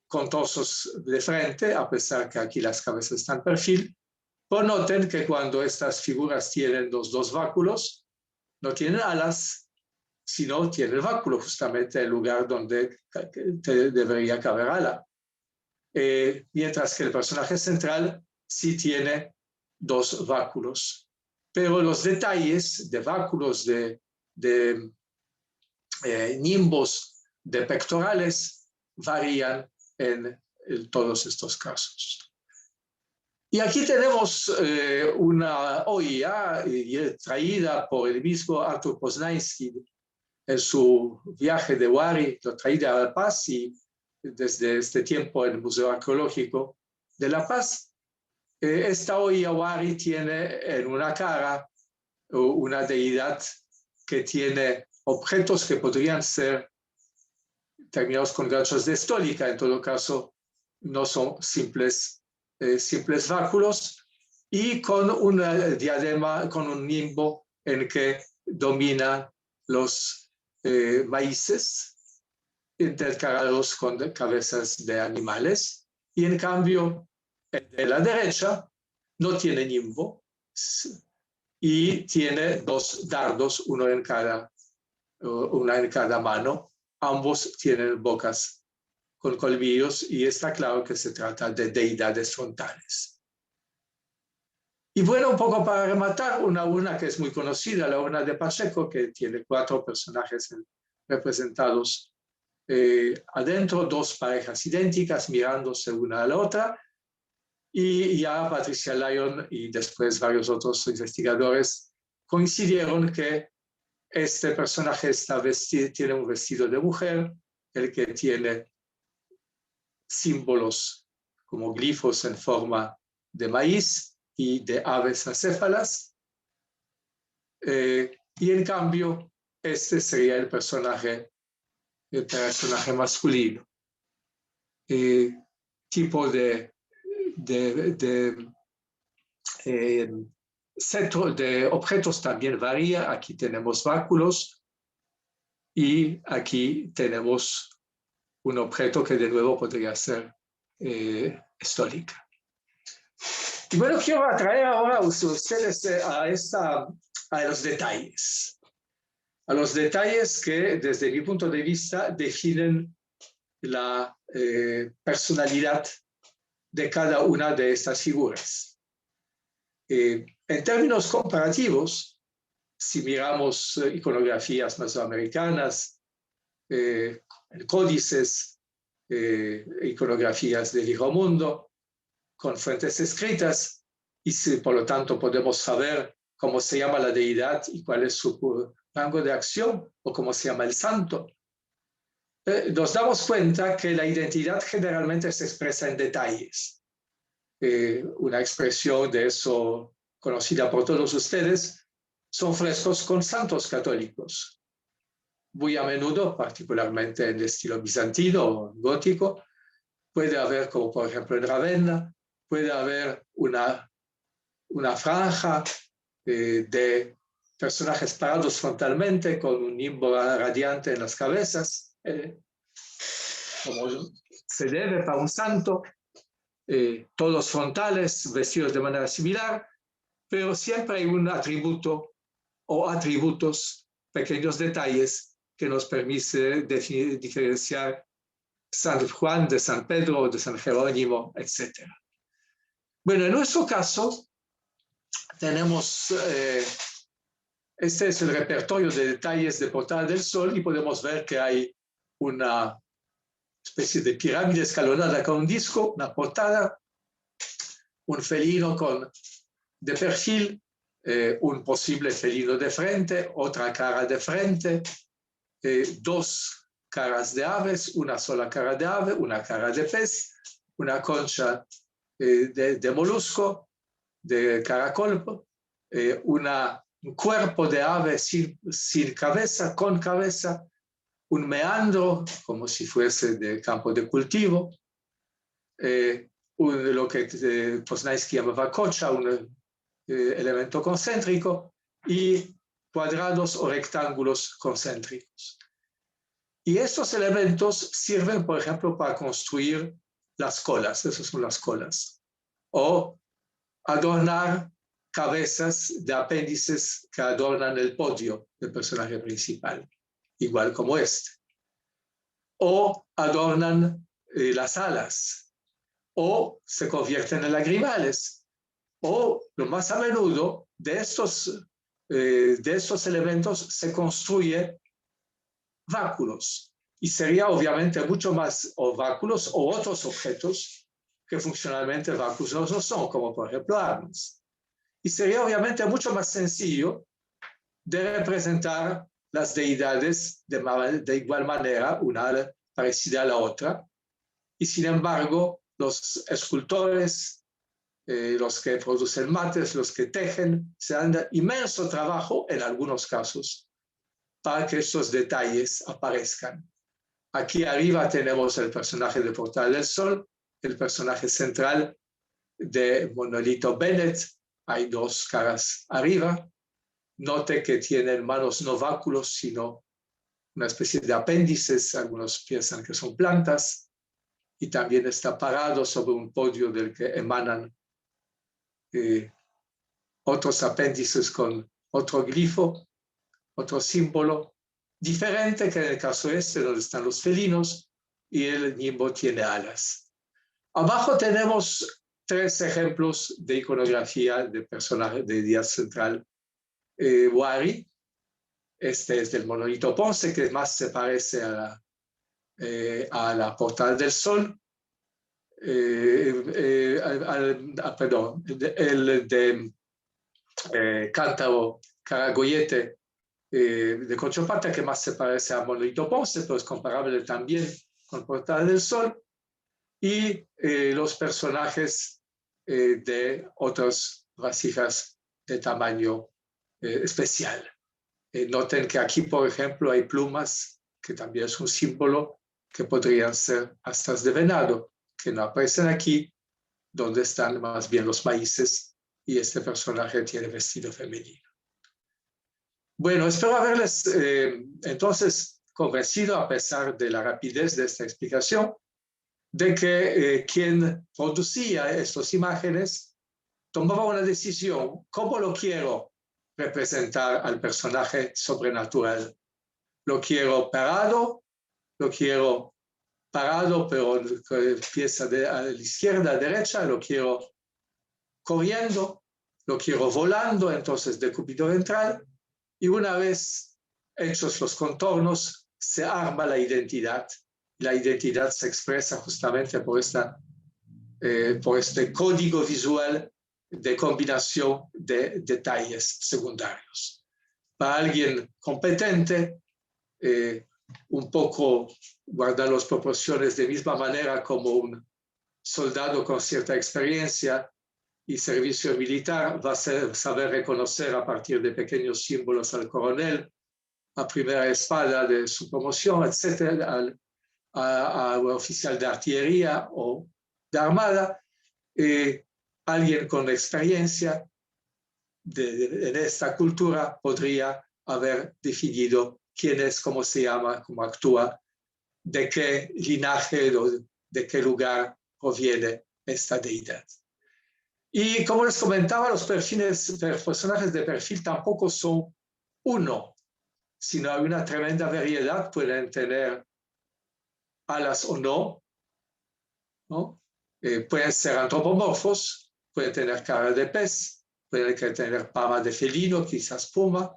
con torsos de frente, a pesar que aquí las cabezas están en perfil. Pero noten que cuando estas figuras tienen los 2 báculos, no tienen alas, sino tienen el báculo, justamente el lugar donde debería caber ala. Mientras que el personaje central sí tiene 2 báculos. Pero los detalles de báculos, de nimbos, de pectorales, varían en todos estos casos. Y aquí tenemos una olla traída por el mismo Arthur Poznański en su viaje de Wari, lo traída a La Paz, y desde este tiempo en el Museo Arqueológico de La Paz. Esta olla Wari tiene en una cara una deidad que tiene objetos que podrían ser terminados con ganchos de estólica, en todo caso no son simples báculos, y con una diadema, con un nimbo en que dominan los maíces intercalados con cabezas de animales, y en cambio el de la derecha no tiene nimbo y tiene 2 dardos, una en cada mano. Ambos tienen bocas con colmillos y está claro que se trata de deidades frontales. Y bueno, un poco para rematar, una urna que es muy conocida, la urna de Pacheco, que tiene 4 personajes representados adentro, 2 parejas idénticas mirándose una a la otra, y ya Patricia Lyon y después varios otros investigadores coincidieron que este personaje tiene un vestido de mujer, el que tiene símbolos como glifos en forma de maíz y de aves acéfalas, y en cambio este sería el personaje masculino, tipo de centro de objetos también varía. Aquí tenemos báculos y aquí tenemos un objeto que de nuevo podría ser estólica. Y bueno, quiero atraer ahora a ustedes a los detalles. A los detalles que, desde mi punto de vista, definen la personalidad de cada una de estas figuras. En términos comparativos, si miramos iconografías mesoamericanas, códices, iconografías del Viejo Mundo, con fuentes escritas, y si, por lo tanto podemos saber cómo se llama la deidad y cuál es su rango de acción, o cómo se llama el santo, nos damos cuenta que la identidad generalmente se expresa en detalles. Una expresión de eso conocida por todos ustedes son frescos con santos católicos. Muy a menudo, particularmente en el estilo bizantino o gótico, puede haber, como por ejemplo en Ravenna, puede haber una franja de personajes parados frontalmente con un nimbo radiante en las cabezas, como se debe para un santo, todos frontales, vestidos de manera similar, pero siempre hay un atributo o atributos, pequeños detalles que nos permite diferenciar San Juan de San Pedro, de San Jerónimo, etc. Bueno, en nuestro caso tenemos, este es el repertorio de detalles de Portal del Sol y podemos ver que hay una especie de pirámide escalonada con un disco, una portada, un felino de perfil, un posible felino de frente, otra cara de frente, dos caras de aves, una sola cara de ave, una cara de pez, una concha de molusco, de caracol, un cuerpo de ave sin cabeza, con cabeza, un meandro, como si fuese de campo de cultivo, lo que Posnansky llamaba cocha, un elemento concéntrico, y cuadrados o rectángulos concéntricos. Y estos elementos sirven, por ejemplo, para construir las colas, esas son las colas, o adornar cabezas de apéndices que adornan el podio del personaje principal, igual como este. O adornan las alas, o se convierten en lagrimales, o lo más a menudo de estos elementos se construye báculos, y sería obviamente mucho más, o báculos o otros objetos que funcionalmente báculos no son, como por ejemplo armas. Y sería obviamente mucho más sencillo de representar las deidades de igual manera, una parecida a la otra, y sin embargo los escultores, los que producen mates, los que tejen, se dan inmenso trabajo en algunos casos para que estos detalles aparezcan. Aquí arriba tenemos el personaje de Portal del Sol, el personaje central de Monolito Bennett. Hay dos caras arriba. Note que tienen manos no báculos, sino una especie de apéndices. Algunos piensan que son plantas. Y también está parado sobre un podio del que emanan otros apéndices con otro glifo, otro símbolo, diferente que en el caso este, donde están los felinos y el nimbo tiene alas. Abajo tenemos tres ejemplos de iconografía de personajes de deidad central Wari. Este es del monolito Ponce, que más se parece a la Portal del Sol. Perdón, el de Cántaro Caragoyete de Cochopata, que más se parece a Monolito Ponce, pero es comparable también con Portal del Sol, y los personajes de otras vasijas de tamaño especial. Noten que aquí, por ejemplo, hay plumas, que también es un símbolo, que podrían ser astas de venado, que no aparecen aquí, donde están más bien los maíces, y este personaje tiene vestido femenino. Bueno, espero haberles entonces convencido, a pesar de la rapidez de esta explicación, de que quien producía estas imágenes tomaba una decisión: ¿cómo lo quiero representar al personaje sobrenatural? ¿Lo quiero parado? ¿Lo quiero parado pero pieza a la izquierda, a la derecha? ¿Lo quiero corriendo? ¿Lo quiero volando? Entonces decúbito ventral. Y una vez hechos los contornos, se arma la identidad. La identidad se expresa justamente por este código visual de combinación de detalles secundarios. Para alguien competente, un poco guardar las proporciones de misma manera como un soldado con cierta experiencia y servicio militar va a saber reconocer a partir de pequeños símbolos al coronel, a primera espada de su promoción, etcétera, al oficial de artillería o de armada, alguien con experiencia en esta cultura podría haber definido quién es, cómo se llama, cómo actúa, de qué linaje, de qué lugar proviene esta deidad. Y como les comentaba, los personajes de perfil tampoco son uno, sino hay una tremenda variedad. Pueden tener alas o no, ¿no? Pueden ser antropomorfos, pueden tener cara de pez, pueden tener pama de felino, quizás puma,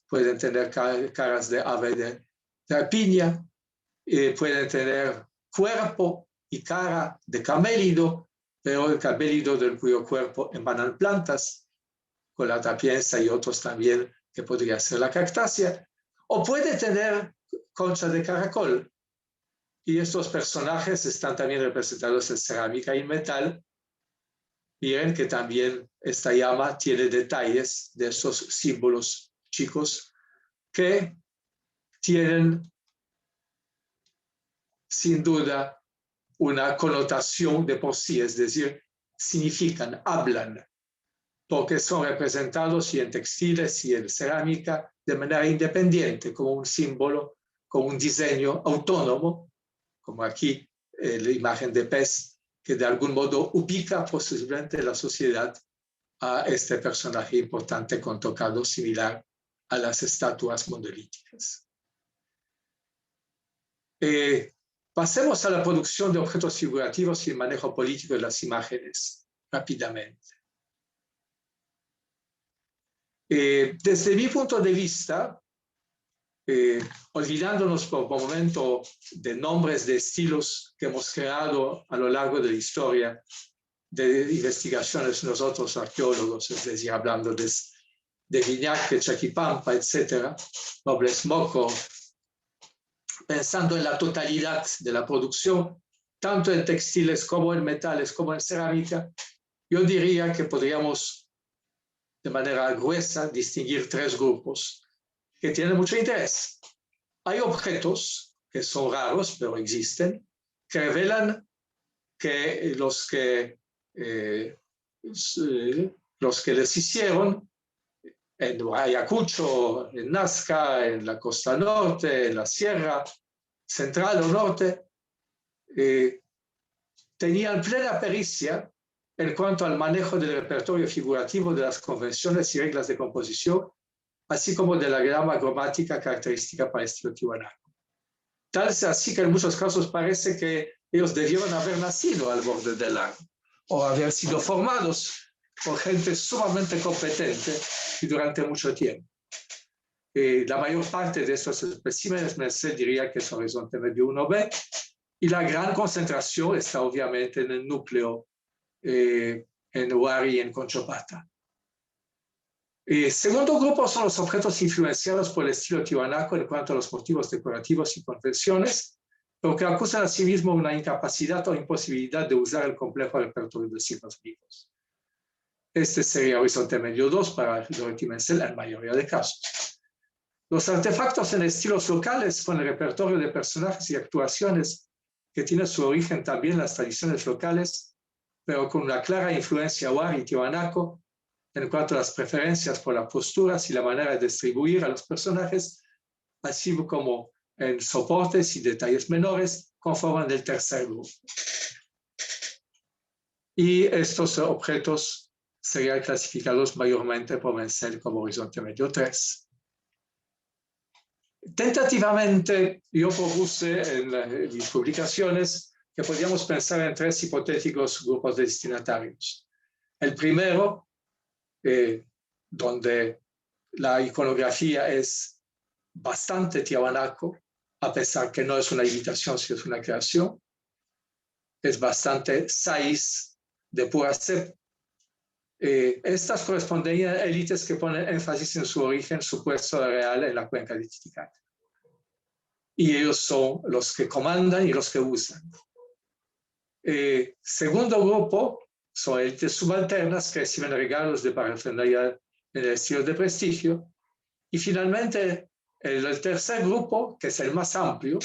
pueden tener caras de ave de rapiña, pueden tener cuerpo y cara de camélido, pero el camélido del cuyo cuerpo emanan plantas, con la tapienza y otros también, que podría ser la cactácea, o puede tener concha de caracol. Y estos personajes están también representados en cerámica y metal. Miren que también esta llama tiene detalles de esos símbolos chicos que tienen sin duda una connotación de por sí, es decir, significan, hablan, porque son representados y en textiles y en cerámica de manera independiente, como un símbolo, como un diseño autónomo, como aquí la imagen de pez, que de algún modo ubica posiblemente la sociedad a este personaje importante con tocado similar a las estatuas monolíticas. Pasemos a la producción de objetos figurativos y el manejo político de las imágenes rápidamente. Desde mi punto de vista, olvidándonos por un momento de nombres de estilos que hemos creado a lo largo de la historia de investigaciones nosotros arqueólogos, es decir, hablando de Guignac, de Chaquipampa, etc., Robles Moco, pensando en la totalidad de la producción, tanto en textiles como en metales, como en cerámica, yo diría que podríamos de manera gruesa distinguir tres grupos que tienen mucho interés. Hay objetos que son raros, pero existen, que revelan que los que les hicieron en Ayacucho, en Nazca, en la costa norte, en la sierra central o norte, tenían plena pericia en cuanto al manejo del repertorio figurativo de las convenciones y reglas de composición, así como de la grama cromática característica para el estilo tiwanaku. Tal es así que en muchos casos parece que ellos debieron haber nacido al borde del lago o haber sido formados por gente sumamente competente y durante mucho tiempo. La mayor parte de estos especímenes, Merced diría que es horizonte medio 1B, y la gran concentración está obviamente en el núcleo, en Huari y en Conchopata. Segundo grupo son los objetos influenciados por el estilo tiwanaku en cuanto a los motivos decorativos y convenciones, pero que acusan a sí mismo una incapacidad o imposibilidad de usar el complejo repertorio de signos vivos. Este sería horizonte medio 2 para Dorothy Menzel en la mayoría de casos. Los artefactos en estilos locales con el repertorio de personajes y actuaciones que tiene su origen también en las tradiciones locales, pero con una clara influencia Huari y tiwanaku en cuanto a las preferencias por las posturas y la manera de distribuir a los personajes, así como en soportes y detalles menores, conforman el tercer grupo. Y estos objetos serían clasificados mayormente por Menzel como horizonte medio 3. Tentativamente, yo propuse en mis publicaciones que podíamos pensar en tres hipotéticos grupos de destinatarios. El primero, donde la iconografía es bastante tiwanaku, a pesar que no es una imitación, sino es una creación. Es bastante saiz, de pura cepa. Estas corresponderían a élites que ponen énfasis en su origen supuesto real en la cuenca de Titicaca. Y ellos son los que comandan y los que usan. Segundo grupo son élites subalternas que reciben regalos de parafernalia en el estilo de prestigio. Y finalmente, el tercer grupo, que es el más amplio,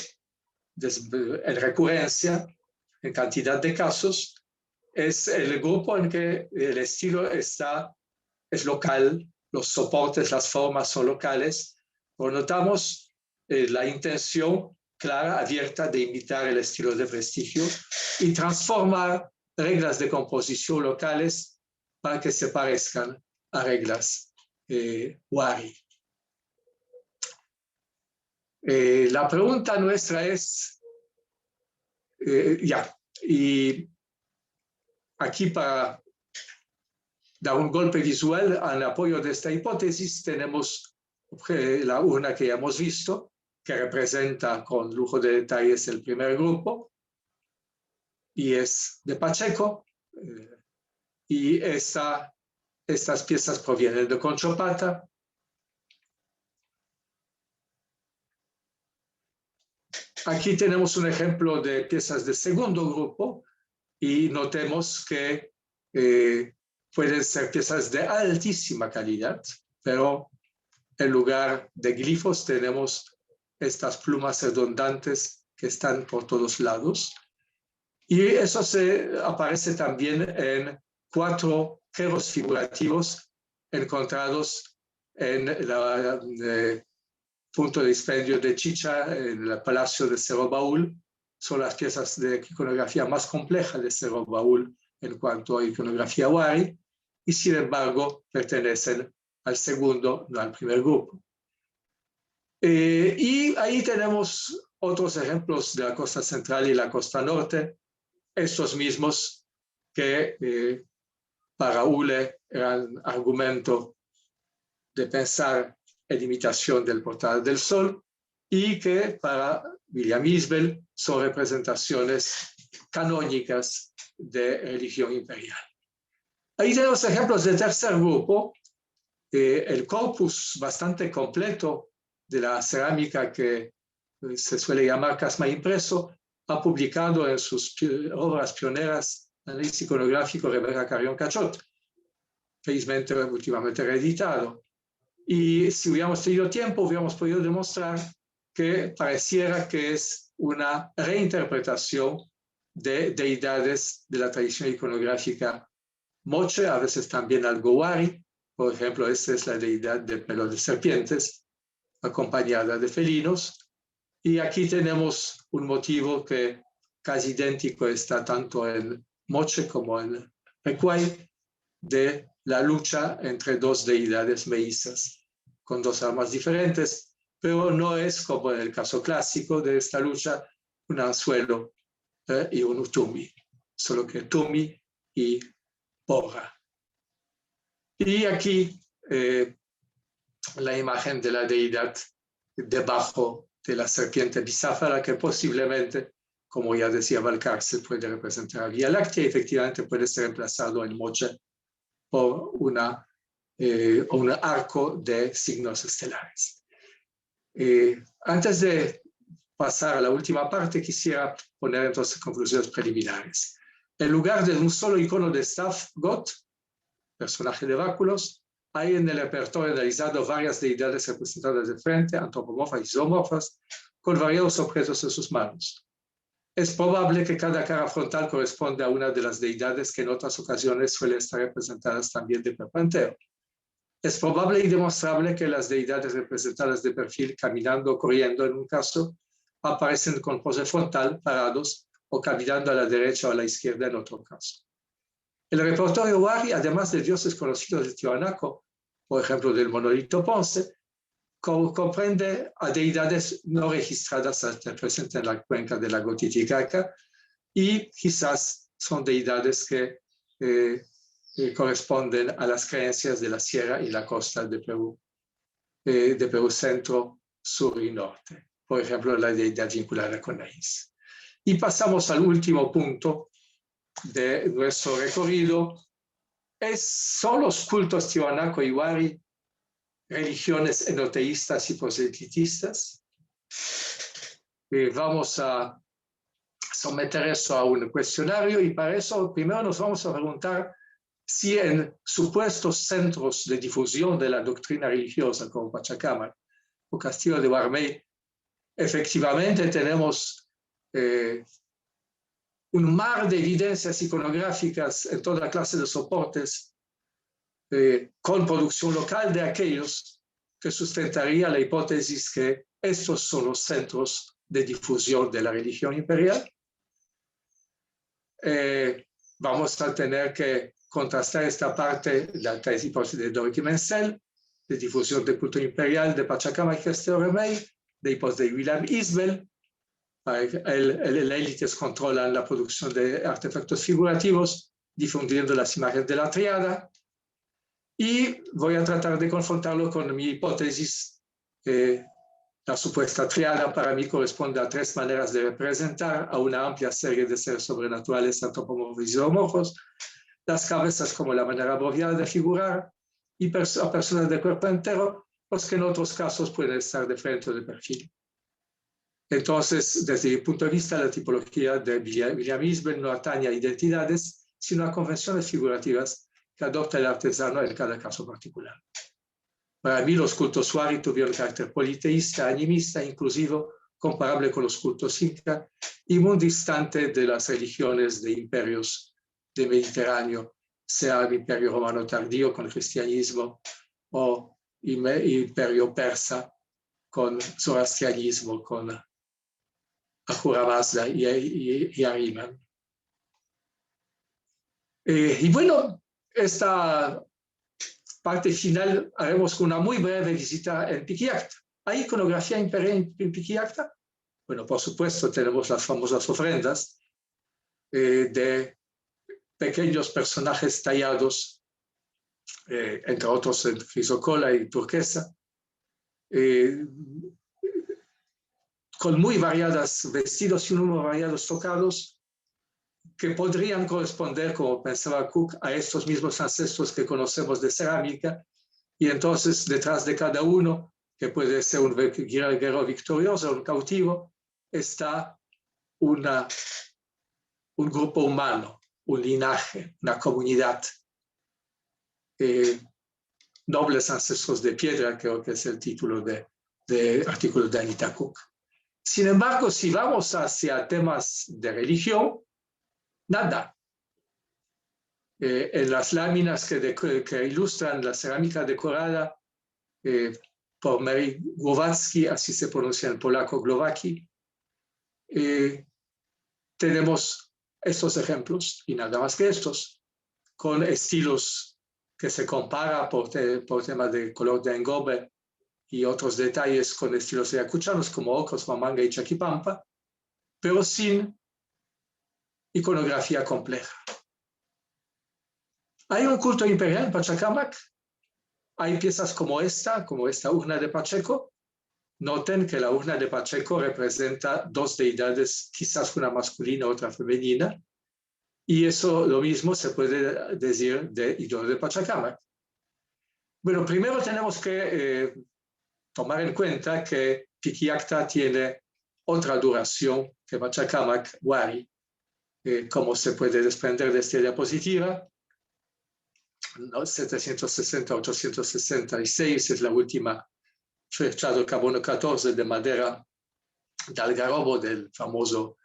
en recurrencia, en cantidad de casos, es el grupo en que el estilo es local, los soportes, las formas son locales, pero notamos la intención clara, abierta de imitar el estilo de prestigio y transformar reglas de composición locales para que se parezcan a reglas Wari. La pregunta nuestra es, y aquí para dar un golpe visual al apoyo de esta hipótesis tenemos la urna que ya hemos visto, que representa con lujo de detalles el primer grupo, y es de Pacheco, y estas piezas provienen de Conchopata. Aquí tenemos un ejemplo de piezas de segundo grupo, y notemos que pueden ser piezas de altísima calidad, pero en lugar de glifos tenemos estas plumas redundantes que están por todos lados. Y eso aparece también en 4 jeros figurativos encontrados en el punto de expendio de Chicha, en el Palacio de Cerro Baúl. Son las piezas de iconografía más compleja de Cerro Baúl en cuanto a iconografía Wari, y sin embargo pertenecen al segundo, no al primer grupo. Y ahí tenemos otros ejemplos de la costa central y la costa norte, estos mismos que para Ule eran argumento de pensar en imitación del portal del sol, y que para William Isbell son representaciones canónicas de religión imperial. Ahí tenemos ejemplos de tercer grupo, el corpus bastante completo de la cerámica que se suele llamar Casma Impreso, ha publicado en sus obras pioneras análisis iconográfico Rebeca Carrión Cachot, felizmente últimamente reeditado. Y si hubiéramos tenido tiempo, hubiéramos podido demostrar que pareciera que es una reinterpretación de deidades de la tradición iconográfica moche, a veces también algo Wari. Por ejemplo, esta es la deidad de pelo de serpientes, acompañada de felinos. Y aquí tenemos un motivo que casi idéntico está tanto en moche como en Recuay, de la lucha entre 2 deidades meizas, con 2 armas diferentes, pero no es como en el caso clásico de esta lucha, un anzuelo y un utumi, solo que tumi y porra. Y aquí la imagen de la deidad debajo de la serpiente bicéfala, que posiblemente, como ya decía Valcárcel, puede representar a Vía Láctea y efectivamente puede ser reemplazado en moche por un arco de signos estelares. Antes de pasar a la última parte, quisiera poner entonces conclusiones preliminares. En lugar de un solo icono de Staff God, personaje de báculos, hay en el repertorio analizado varias deidades representadas de frente, antropomorfas y zoomorfas, con variados objetos en sus manos. Es probable que cada cara frontal corresponde a una de las deidades que en otras ocasiones suelen estar representadas también de perpenteo. Es probable y demostrable que las deidades representadas de perfil, caminando o corriendo en un caso, aparecen con pose frontal, parados, o caminando a la derecha o a la izquierda en otro caso. El repertorio Wari, además de dioses conocidos de Tiwanaku, por ejemplo del monolito Ponce, comprende a deidades no registradas hasta presente en la cuenca del lago Titicaca, y quizás son deidades que corresponden a las creencias de la sierra y la costa de Perú centro, sur y norte. Por ejemplo, la deidad vinculada con Naís. Y pasamos al último punto de nuestro recorrido. ¿Son los cultos Tiwanaku y Wari religiones enoteístas y proselitistas? Vamos a someter eso a un cuestionario y para eso primero nos vamos a preguntar si en supuestos centros de difusión de la doctrina religiosa como Pachacamac o Castillo de Guarmey, efectivamente tenemos un mar de evidencias iconográficas en toda clase de soportes con producción local de aquellos que sustentaría la hipótesis que estos son los centros de difusión de la religión imperial. Vamos a tener que contrastar esta parte de la hipótesis de Doric y Menzel, de difusión del culto imperial de Pachacamac y Castillo de Guarmey, de hipótesis de William Isbell, las élites controlan la producción de artefactos figurativos, difundiendo las imágenes de la triada, y voy a tratar de confrontarlo con mi hipótesis. La supuesta triada para mí corresponde a tres maneras de representar a una amplia serie de seres sobrenaturales antropomorfos y zoomorfos, las cabezas como la manera abreviada de figurar, y a personas de cuerpo entero, los que en otros casos pueden estar de frente o de perfil. Entonces, desde mi punto de vista, la tipología de William Isbell no atañe a identidades, sino a convenciones figurativas que adopta el artesano en cada caso particular. Para mí, los cultos Wari tuvieron carácter politeísta, animista, inclusivo, comparable con los cultos Inca y muy distante de las religiones de imperios del Mediterráneo, sea el imperio romano tardío con el cristianismo o el imperio persa con zoroastrianismo, con Ahura Mazda y Ahriman. Y bueno, esta parte final haremos una muy breve visita en Piquillacta. ¿Hay iconografía imperial en Piquillacta? Bueno, por supuesto, tenemos las famosas ofrendas de pequeños personajes tallados, entre otros en frisocola y turquesa, con muy variados vestidos y muy variados tocados, que podrían corresponder, como pensaba Cook, a estos mismos ancestros que conocemos de cerámica, y entonces detrás de cada uno, que puede ser un guerrero victorioso o un cautivo, está un grupo humano, un linaje, una comunidad, nobles ancestros de piedra, creo que es el título de artículo de Anita Cook. Sin embargo, si vamos hacia temas de religión, nada. En las láminas que ilustran la cerámica decorada por Mary Głowacki, así se pronuncia en polaco Glowacki, tenemos estos ejemplos y nada más que estos, con estilos que se compara por temas de color de engobe y otros detalles con estilos ayacuchanos como Ocos, Huamanga y Chaquipampa, pero sin iconografía compleja. Hay un culto imperial en Pachacamac. Hay piezas como esta urna de Pacheco. Noten que la urna de Pacheco representa dos deidades, quizás una masculina, otra femenina. Y eso lo mismo se puede decir de ídolo de Pachacamac. Bueno, primero tenemos que tomar en cuenta que Piquillacta tiene otra duración que Pachacamac Wari, como se puede desprender de esta diapositiva. 760-866 es la última fecha del carbono 14 de madera de algarrobo del famoso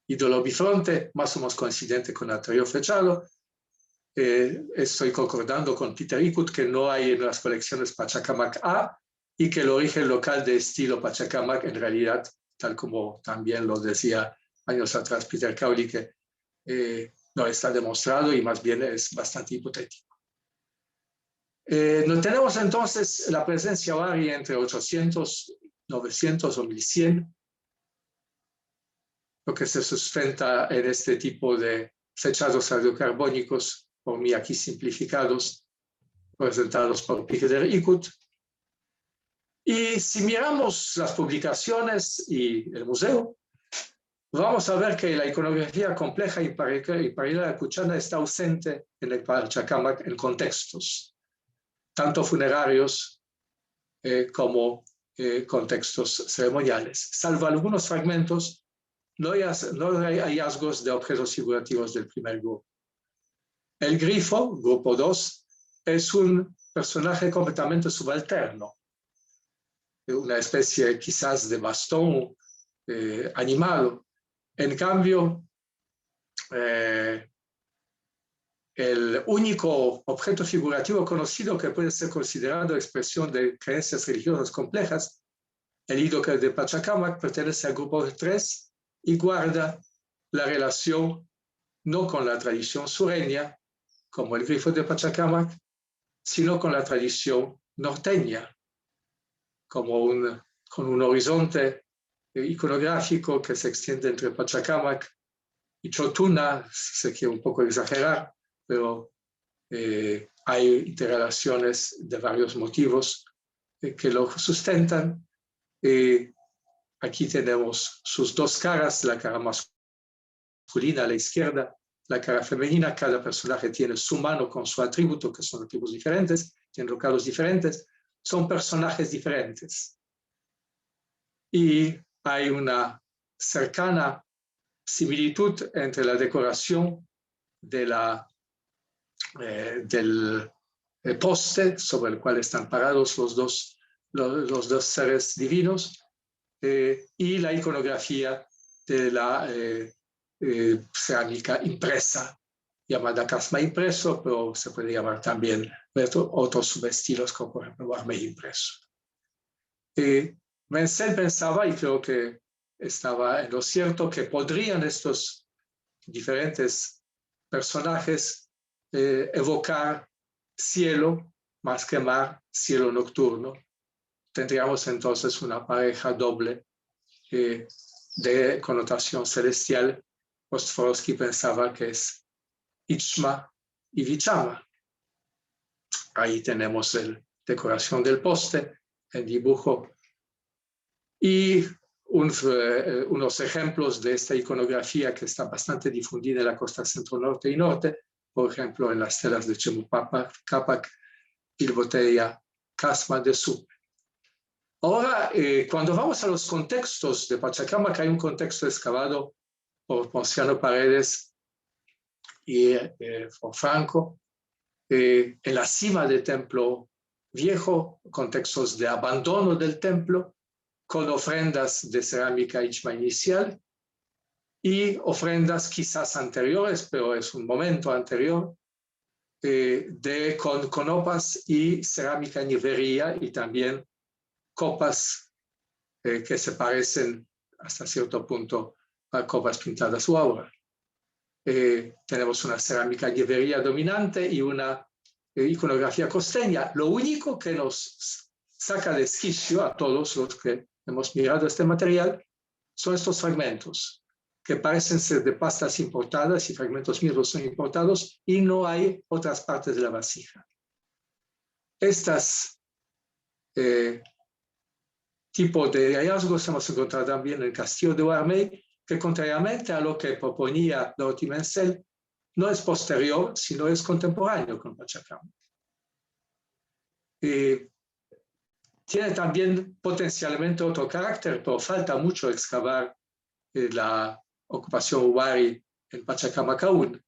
ídolo bifronte, más o menos coincidente con el anterior fechado. Estoy concordando con Peter Ikut que no hay en las colecciones Pachacamac A y que el origen local de estilo Pachacamac en realidad, tal como también lo decía años atrás Peter Cowley, que no está demostrado y más bien es bastante hipotético. No tenemos entonces la presencia Wari entre 800, 900 o 1100, lo que se sustenta en este tipo de fechados radiocarbónicos, por mí aquí simplificados, presentados por Peter Ikut. Y si miramos las publicaciones y el museo, vamos a ver que la iconografía compleja y imperial ayacuchana está ausente en el Pachacamac en contextos, tanto funerarios como contextos ceremoniales, salvo algunos fragmentos no hay hallazgos de objetos figurativos del primer grupo. El grifo, grupo 2, es un personaje completamente subalterno, una especie quizás de bastón animado. En cambio, el único objeto figurativo conocido que puede ser considerado expresión de creencias religiosas complejas, el ídolo de Pachacamac, pertenece al grupo 3 y guarda la relación no con la tradición sureña, como el grifo de Pachacamac, sino con la tradición norteña, como con un horizonte iconográfico que se extiende entre Pachacamac y Chotuna, si se quiere un poco exagerar, pero hay interrelaciones de varios motivos que lo sustentan. Aquí tenemos sus dos caras, la cara masculina a la izquierda, la cara femenina. Cada personaje tiene su mano con su atributo, que son atributos diferentes, tienen recados diferentes, son personajes diferentes. Y hay una cercana similitud entre la decoración del poste sobre el cual están parados los dos seres divinos y la iconografía de la cerámica impresa, llamada casma impreso, pero se puede llamar también otros subestilos, como por ejemplo armé impreso. Menzel pensaba, y creo que estaba en lo cierto, que podrían estos diferentes personajes evocar cielo más que mar, cielo nocturno. Tendríamos entonces una pareja doble de connotación celestial. Ostrovsky pensaba que es Ichma y Vichama. Ahí tenemos la decoración del poste, el dibujo y unos ejemplos de esta iconografía que está bastante difundida en la costa centro-norte y norte, por ejemplo, en las telas de Chemu-Capac y Botella Casma de Supe. Ahora, cuando vamos a los contextos de Pachacamac, hay un contexto excavado por Ponciano Paredes y por Franco, en la cima del templo viejo, contextos de abandono del templo, con ofrendas de cerámica Ichma inicial y ofrendas quizás anteriores, pero es un momento anterior, con copas y cerámica nivería y también copas que se parecen hasta cierto punto a copas pintadas o ahora. Tenemos una cerámica nivería dominante y una iconografía costeña. Lo único que nos saca de esquicio a todos los que hemos mirado este material son estos fragmentos que parecen ser de pastas importadas y fragmentos mismos son importados y no hay otras partes de la vasija. Estas tipo de hallazgos hemos encontrado también en el castillo de Warmey, que contrariamente a lo que proponía Dorothy Menzel, no es posterior, sino es contemporáneo con Pachacamac. Tiene también potencialmente otro carácter, pero falta mucho excavar la ocupación Huari en Pachacamac aún.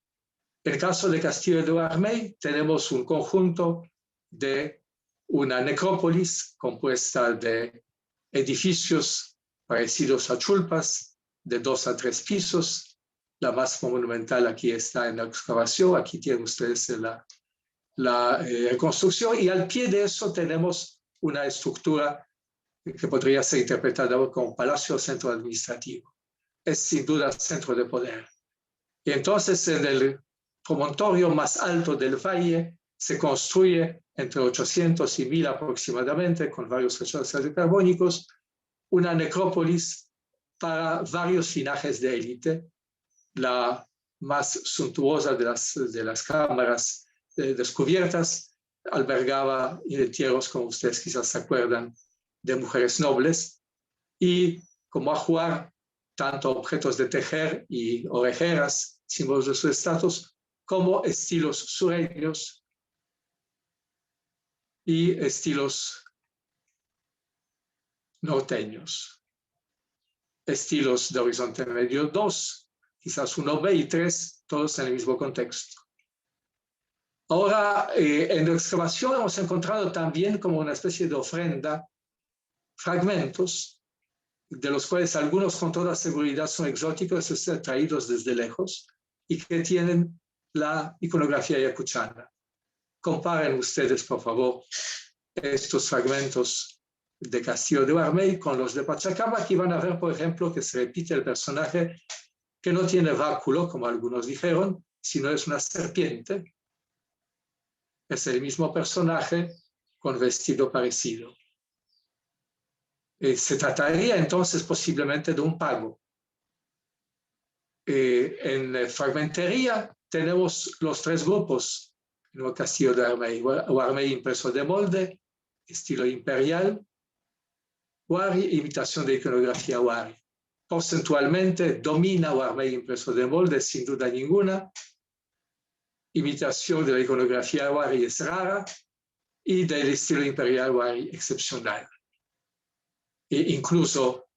En el caso de Castillo de Warmey, tenemos un conjunto de una necrópolis compuesta de edificios parecidos a chulpas de 2 a 3 pisos. La más monumental aquí está en la excavación. Aquí tienen ustedes la reconstrucción y al pie de eso tenemos una estructura que podría ser interpretada como palacio o centro administrativo. Es sin duda centro de poder. Y entonces en el promontorio más alto del valle se construye entre 800 y 1000 aproximadamente, con varios rechazos carbónicos, una necrópolis para varios linajes de élite. La más suntuosa de las cámaras descubiertas albergaba entierros, como ustedes quizás se acuerdan, de mujeres nobles y como ajuar tanto objetos de tejer y orejeras, símbolos de su estatus, como estilos sureños y estilos norteños. estilos de horizonte medio 2, quizás 1b y 3, todos en el mismo contexto. Ahora, en la excavación hemos encontrado también como una especie de ofrenda fragmentos, de los cuales algunos con toda seguridad son exóticos, traídos desde lejos, y que tienen la iconografía ayacuchana. Comparen ustedes, por favor, estos fragmentos de Castillo de Huarmey con los de Pachacama. Aquí van a ver, por ejemplo, que se repite el personaje que no tiene báculo, como algunos dijeron, sino es una serpiente. Es el mismo personaje con vestido parecido. Se trataría entonces posiblemente de un pago. En fragmentería tenemos los tres grupos en el Castillo de Huarmey. Huarmey impreso de molde, estilo imperial, Huari, imitación de iconografía Huari. Porcentualmente domina Huarmey impreso de molde, sin duda ninguna. Imitación de la iconografía Huari es rara y del estilo imperial Huari excepcional. E incluso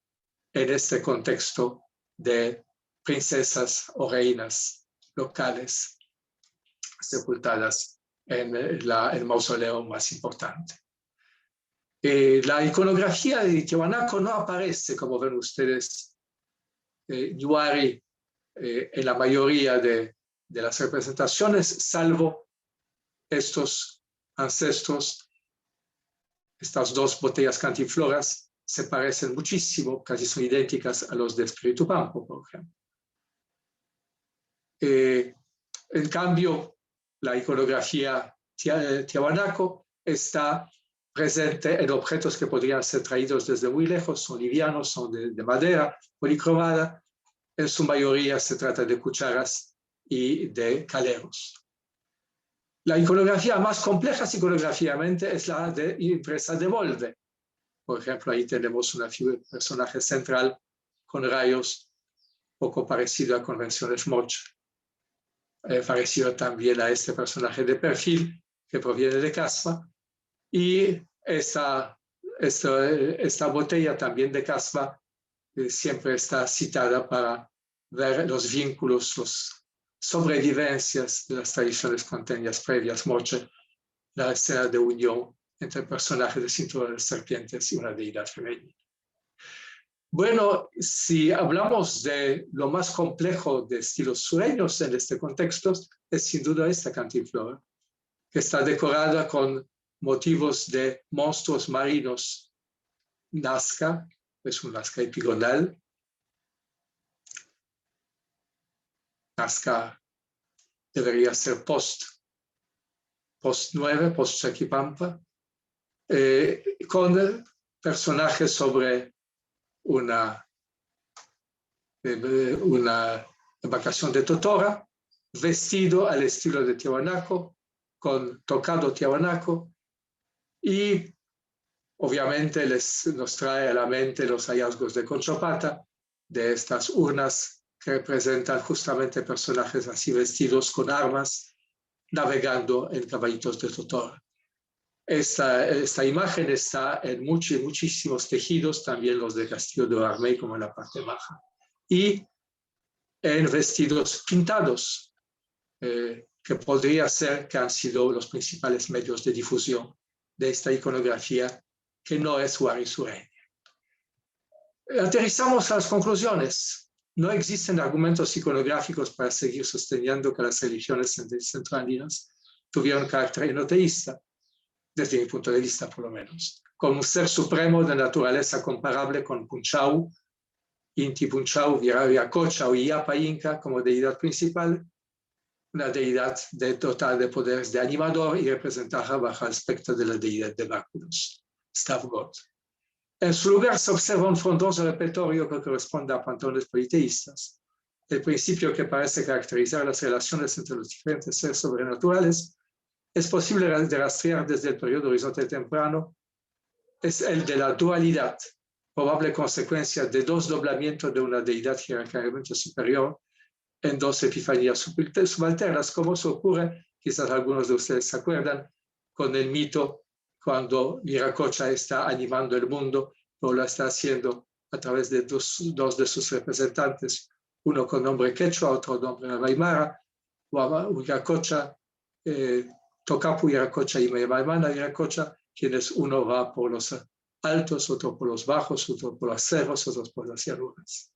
en este contexto de princesas o reinas locales sepultadas en el mausoleo más importante. La iconografía de Tiahuanaco no aparece, como ven ustedes, Huari en la mayoría de las representaciones, salvo estos ancestros, estas dos botellas cantinfloras se parecen muchísimo, casi son idénticas a los de Espíritu Pampo, por ejemplo. En cambio, la iconografía Tiahuanaco está presente en objetos que podrían ser traídos desde muy lejos, son livianos, son de madera policromada. En su mayoría se trata de cucharas y de caleros. La iconografía más compleja iconográficamente es la de impresa de molde. Por ejemplo, ahí tenemos una figura de personaje central con rayos, poco parecido a convenciones Moch. Parecido también a este personaje de perfil que proviene de Casma. Y esta botella también de Casma siempre está citada para ver los vínculos, las sobrevivencias de las tradiciones conteñas previas, Moche, la escena de unión entre el personaje de cinturón de serpientes y una deidad femenina. Bueno, si hablamos de lo más complejo de estilos sureños en este contexto, es sin duda esta cantinflora, que está decorada con motivos de monstruos marinos. Nazca, es un Nazca epigonal. Nazca debería ser post 9, post Chaquipampa, con personajes sobre una embarcación de totora, vestido al estilo de Tiahuanaco, con tocado Tiahuanaco, y obviamente nos trae a la mente los hallazgos de Conchopata, de estas urnas que representan justamente personajes así vestidos con armas, navegando en caballitos de totora. Esta imagen está en muchísimos tejidos, también los de Castillo de Huarmey, como en la parte baja, y en vestidos pintados, que podría ser que han sido los principales medios de difusión de esta iconografía, que no es huari sureña. Aterrizamos a las conclusiones. No existen argumentos iconográficos para seguir sosteniendo que las religiones centroandinas tuvieron carácter enoteísta, desde mi punto de vista por lo menos, con un ser supremo de naturaleza comparable con Punchau, Inti Punchau, Viracocha o Illapa Inca como deidad principal, una deidad dotada de poderes de animador y representada bajo el aspecto de la deidad de báculos, Stavgod. En su lugar se observa un frondoso repertorio que corresponde a panteones politeístas. El principio que parece caracterizar las relaciones entre los diferentes seres sobrenaturales es posible de rastrear desde el periodo horizonte temprano, es el de la dualidad, probable consecuencia de dos doblamientos de una deidad jerárquicamente superior en dos epifanías subalternas, como se ocurre, quizás algunos de ustedes se acuerdan, con el mito cuando Viracocha está animando el mundo, pero lo está haciendo a través de dos de sus representantes, uno con nombre quechua, otro nombre aymara, Huiracocha, Tocapu Huiracocha y Maymana Huiracocha, quienes uno va por los altos, otro por los bajos, otro por los cerros, otros por las llanuras.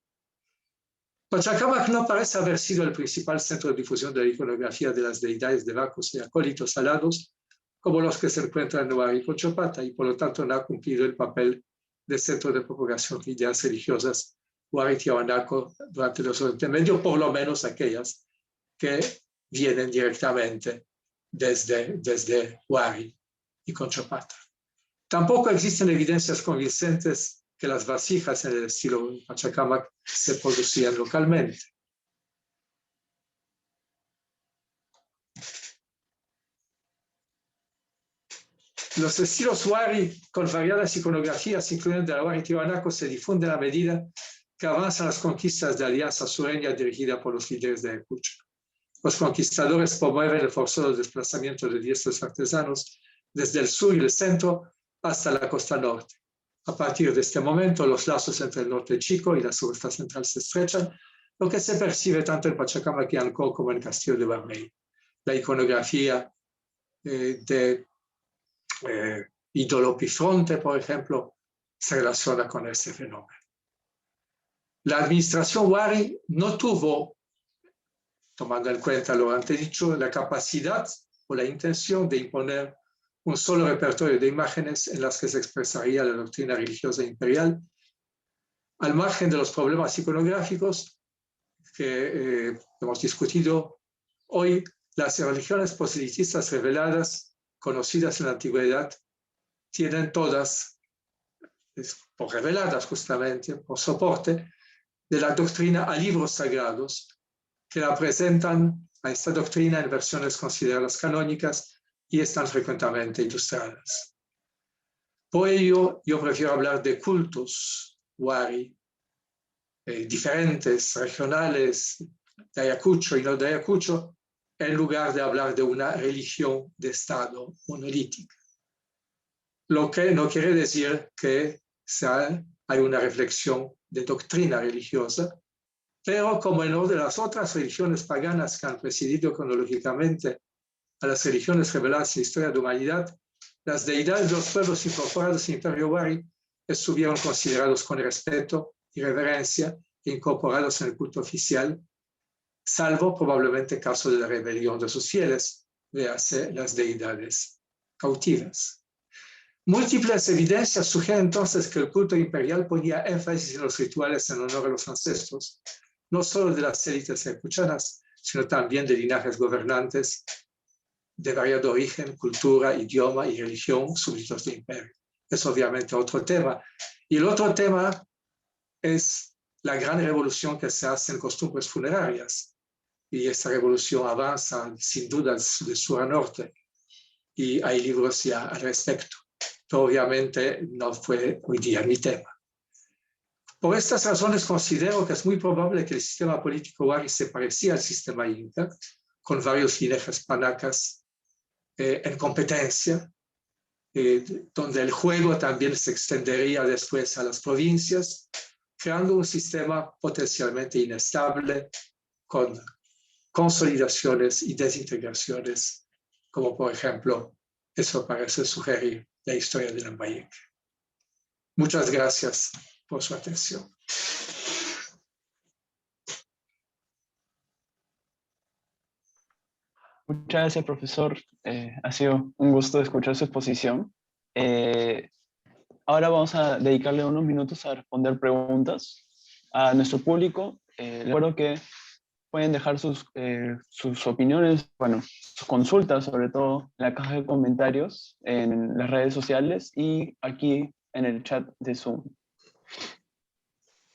Pachacamac no parece haber sido el principal centro de difusión de la iconografía de las deidades de Bacos y acólitos alados, como los que se encuentran en Huari y Conchopata, y por lo tanto no ha cumplido el papel de centro de propagación de ideas religiosas Huari y Tiahuanaco durante los Oriente Medio, por lo menos aquellas que vienen directamente desde Huari y Conchopata. Tampoco existen evidencias convincentes que las vasijas en el estilo Pachacamac se producían localmente. Los estilos Huari con variadas iconografías, incluyendo el Huari Tiahuanaco, se difunden a medida que avanzan las conquistas de Alianza Sureña dirigida por los líderes de Ayacucho. Los conquistadores promueven el forzoso desplazamiento de diestros artesanos desde el sur y el centro hasta la costa norte. A partir de este momento, los lazos entre el norte chico y la sureste central se estrechan, lo que se percibe tanto en Pachacamac y Ancón como en Castillo de Bermejo. La iconografía de ídolo Pifronte, por ejemplo, se relaciona con este fenómeno. La administración Huari no tuvo, tomando en cuenta lo antes dicho, la capacidad o la intención de imponer un solo repertorio de imágenes en las que se expresaría la doctrina religiosa imperial, al margen de los problemas iconográficos que hemos discutido hoy. Las religiones proselitistas reveladas, conocidas en la antigüedad, tienen todas, por reveladas justamente, por soporte de la doctrina a libros sagrados, que la presentan a esta doctrina en versiones consideradas canónicas y están frecuentemente ilustradas. Por ello, yo prefiero hablar de cultos Huari, diferentes, regionales, de Ayacucho y no de Ayacucho, en lugar de hablar de una religión de Estado monolítica. Lo que no quiere decir que hay una reflexión de doctrina religiosa, pero como en una de las otras religiones paganas que han precedido cronológicamente a las religiones reveladas en la historia de la humanidad, las deidades de los pueblos incorporados en el Imperio Huari estuvieron considerados con respeto y reverencia e incorporados en el culto oficial, salvo probablemente el caso de la rebelión de sus fieles, véase las deidades cautivas. Múltiples evidencias sugieren entonces que el culto imperial ponía énfasis en los rituales en honor a los ancestros, no solo de las élites ayacuchanas, sino también de linajes gobernantes de variado origen, cultura, idioma y religión, súbditos del imperio. Es obviamente otro tema. Y el otro tema es la gran revolución que se hace en costumbres funerarias. Y esta revolución avanza sin duda de sur a norte. Y hay libros ya al respecto. Pero obviamente no fue hoy día mi tema. Por estas razones considero que es muy probable que el sistema político Huari se parecía al sistema inca, con varios linajes panacas en competencia, donde el juego también se extendería después a las provincias, creando un sistema potencialmente inestable con consolidaciones y desintegraciones, como por ejemplo eso parece sugerir la historia de Lambayeque. Muchas gracias por su atención. Muchas gracias, profesor. Ha sido un gusto escuchar su exposición. Ahora vamos a dedicarle unos minutos a responder preguntas a nuestro público. Les recuerdo que pueden dejar sus opiniones, bueno, sus consultas, sobre todo en la caja de comentarios, en las redes sociales y aquí en el chat de Zoom.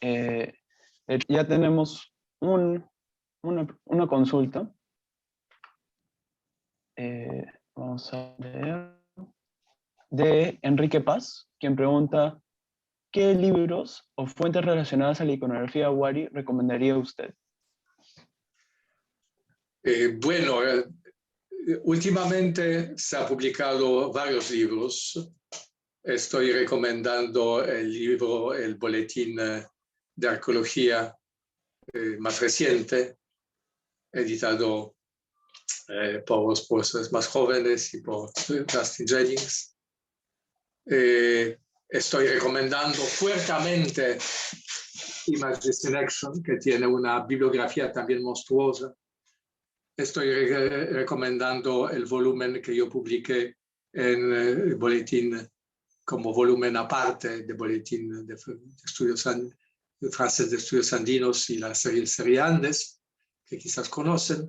Ya tenemos una consulta. Vamos a leer. De Enrique Paz, quien pregunta: ¿qué libros o fuentes relacionadas a la iconografía Huari recomendaría usted? Últimamente se han publicado varios libros estoy recomendando el libro, el boletín de arqueología más reciente, editado por los profesores más jóvenes y por Justin Jennings. Estoy recomendando fuertemente Images in Action, que tiene una bibliografía también monstruosa. Estoy recomendando el volumen que yo publiqué en el boletín como volumen aparte del boletín de estudios francés de estudios andinos y la serie Andes, que quizás conocen.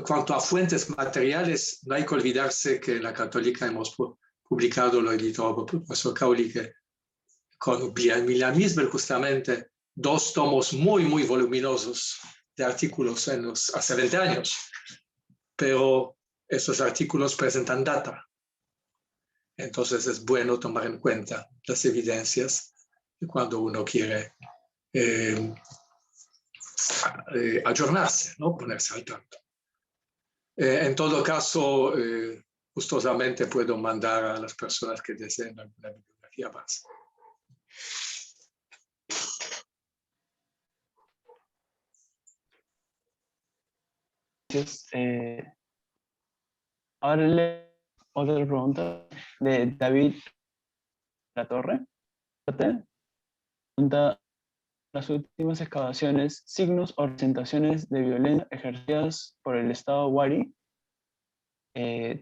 Cuanto a fuentes materiales, no hay que olvidarse que en la Católica hemos publicado, lo editó el profesor Kaulige, con Milan Misbel justamente, 2 tomos muy, muy voluminosos de artículos hace 20 años. Pero esos artículos presentan data. Entonces es bueno tomar en cuenta las evidencias cuando uno quiere ayornarse, ¿no? Ponerse al tanto. En todo caso, gustosamente puedo mandar a las personas que deseen alguna bibliografía más. Ahora le otra pregunta de David La Torre. Pregunta: las últimas excavaciones, signos o representaciones de violencia ejercidas por el Estado Wari,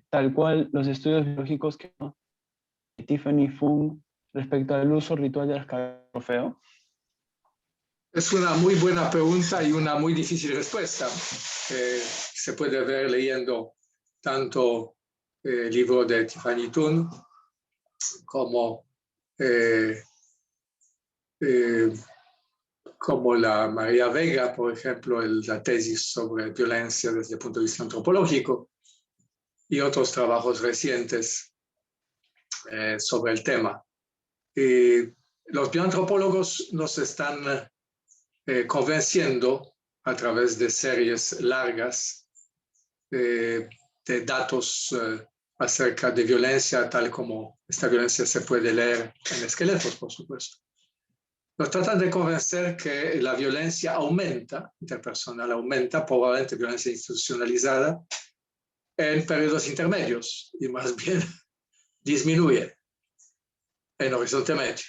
tal cual los estudios biológicos que Tiffany Fung respecto al uso ritual de las cabezas de trofeo. Es una muy buena pregunta y una muy difícil respuesta. Se puede ver leyendo tanto el libro de Tiffany Thun como la María Vega, por ejemplo, la tesis sobre violencia desde el punto de vista antropológico, y otros trabajos recientes sobre el tema. Los bioantropólogos nos están convenciendo a través de series largas de datos acerca de violencia, tal como esta violencia se puede leer en esqueletos, por supuesto. Nos tratan de convencer que la violencia aumenta, interpersonal aumenta, probablemente violencia institucionalizada, en periodos intermedios, y más bien disminuye en horizonte medio.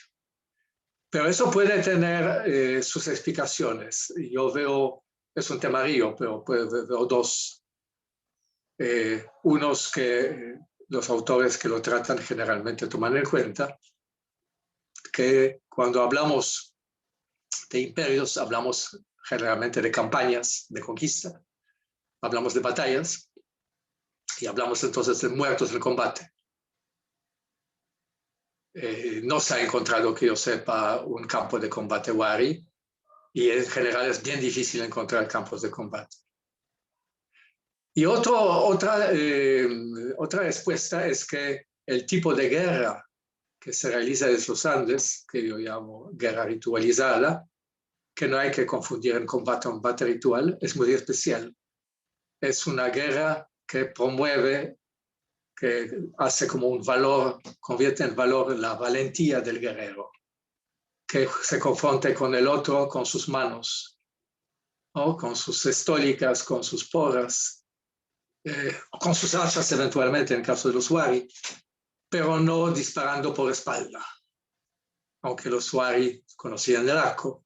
Pero eso puede tener sus explicaciones. Yo veo, es un temario, pero veo 2. Unos que los autores que lo tratan generalmente toman en cuenta, que cuando hablamos de imperios, hablamos generalmente de campañas de conquista, hablamos de batallas y hablamos entonces de muertos en el combate. No se ha encontrado, que yo sepa, un campo de combate Wari, y en general es bien difícil encontrar campos de combate. Y otra respuesta es que el tipo de guerra que se realiza desde los Andes, que yo llamo guerra ritualizada, que no hay que confundir en combate ritual, es muy especial. Es una guerra que promueve, que hace como un valor, convierte en valor la valentía del guerrero, que se confronte con el otro con sus manos, ¿no? Con sus estólicas, con sus porras, con sus hachas eventualmente en caso de los Wari, pero no disparando por espalda, aunque los Wari conocían el arco.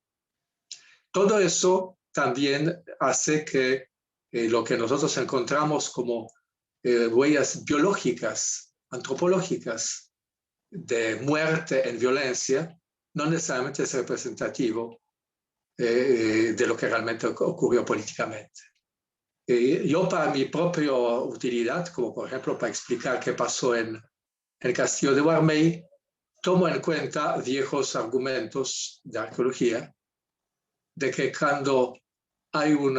Todo eso también hace que lo que nosotros encontramos como huellas biológicas, antropológicas, de muerte en violencia, no necesariamente es representativo de lo que realmente ocurrió políticamente. Yo, para mi propia utilidad, como por ejemplo para explicar qué pasó en el castillo de Warmey, tomo en cuenta viejos argumentos de arqueología de que cuando hay un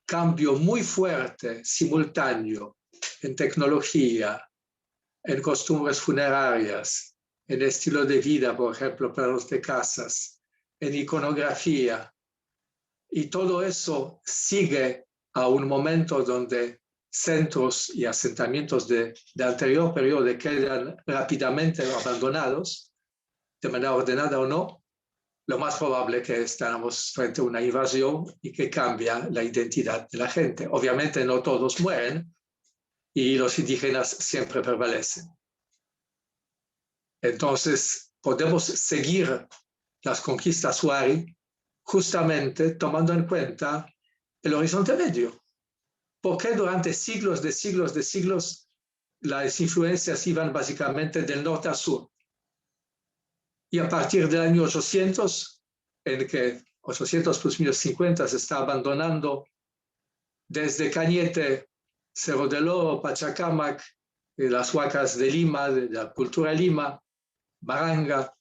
cambio muy fuerte, simultáneo, en tecnología, en costumbres funerarias, en estilo de vida, por ejemplo, para los de casas, en iconografía, y todo eso sigue a un momento donde centros y asentamientos de anterior periodo quedan rápidamente abandonados, de manera ordenada o no, lo más probable es que estamos frente a una invasión y que cambia la identidad de la gente. Obviamente no todos mueren y los indígenas siempre prevalecen. Entonces podemos seguir las conquistas Wari justamente tomando en cuenta el horizonte medio. Porque durante siglos de siglos las influencias iban básicamente del norte a sur. Y a partir del año 800, en que 800 plus 1050 se está abandonando desde Cañete, Cerro del Oro, Pachacamac, las huacas de Lima, de la cultura Lima, Baranga,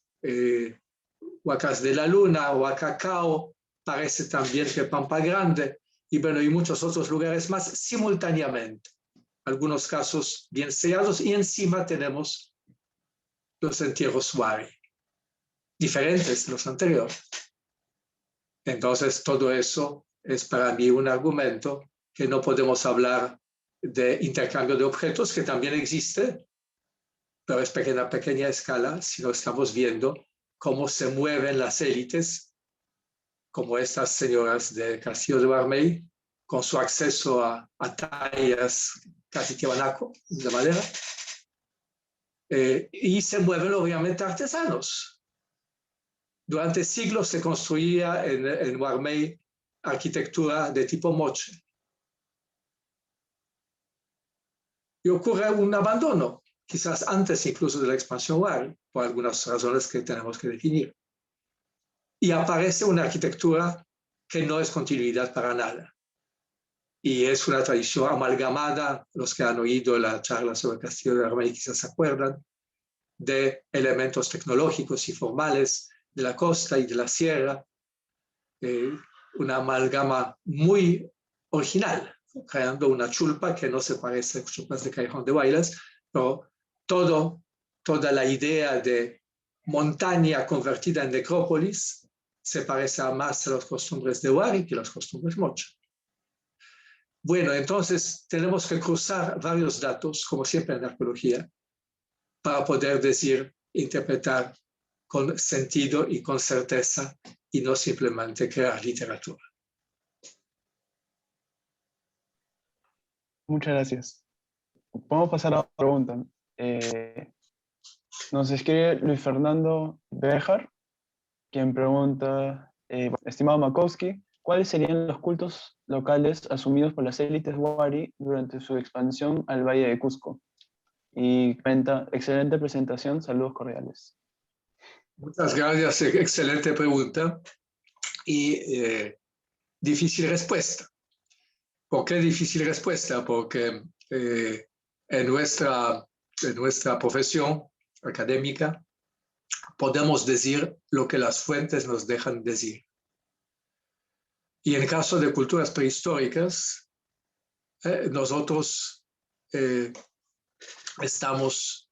Huacas de la Luna, Huacacao, parece también que Pampa Grande, y bueno, y muchos otros lugares más simultáneamente. Algunos casos bien sellados, y encima tenemos los entierros Wari, diferentes de los anteriores. Entonces, todo eso es para mí un argumento que no podemos hablar de intercambio de objetos, que también existe, pero es pequeña escala, si no estamos viendo cómo se mueven las élites, como estas señoras de Castillo de Guarmey, con su acceso a tallas casi tiwanaku de madera, y se mueven obviamente artesanos. Durante siglos se construía en Guarmey arquitectura de tipo moche. Y ocurre un abandono, quizás antes incluso de la expansión Wari, por algunas razones que tenemos que definir. Y aparece una arquitectura que no es continuidad para nada. Y es una tradición amalgamada, los que han oído la charla sobre el Castillo de Guarmey quizás se acuerdan, de elementos tecnológicos y formales de la costa y de la sierra, una amalgama muy original, creando una chulpa que no se parece a chulpas de Callejón de Huaylas, pero toda la idea de montaña convertida en necrópolis se parece más a las costumbres de Wari que a las costumbres mocha. Bueno, entonces tenemos que cruzar varios datos, como siempre en arqueología, para poder decir, interpretar con sentido y con certeza, y no simplemente crear literatura. Muchas gracias. Podemos pasar a otra pregunta. Nos escribe Luis Fernando Bejar, quien pregunta, estimado Makowski, ¿cuáles serían los cultos locales asumidos por las élites Wari durante su expansión al Valle de Cusco? Y cuenta, excelente presentación, saludos cordiales. Muchas gracias, excelente pregunta y difícil respuesta. ¿Por qué difícil respuesta? Porque en nuestra profesión académica podemos decir lo que las fuentes nos dejan decir. Y en caso de culturas prehistóricas, nosotros estamos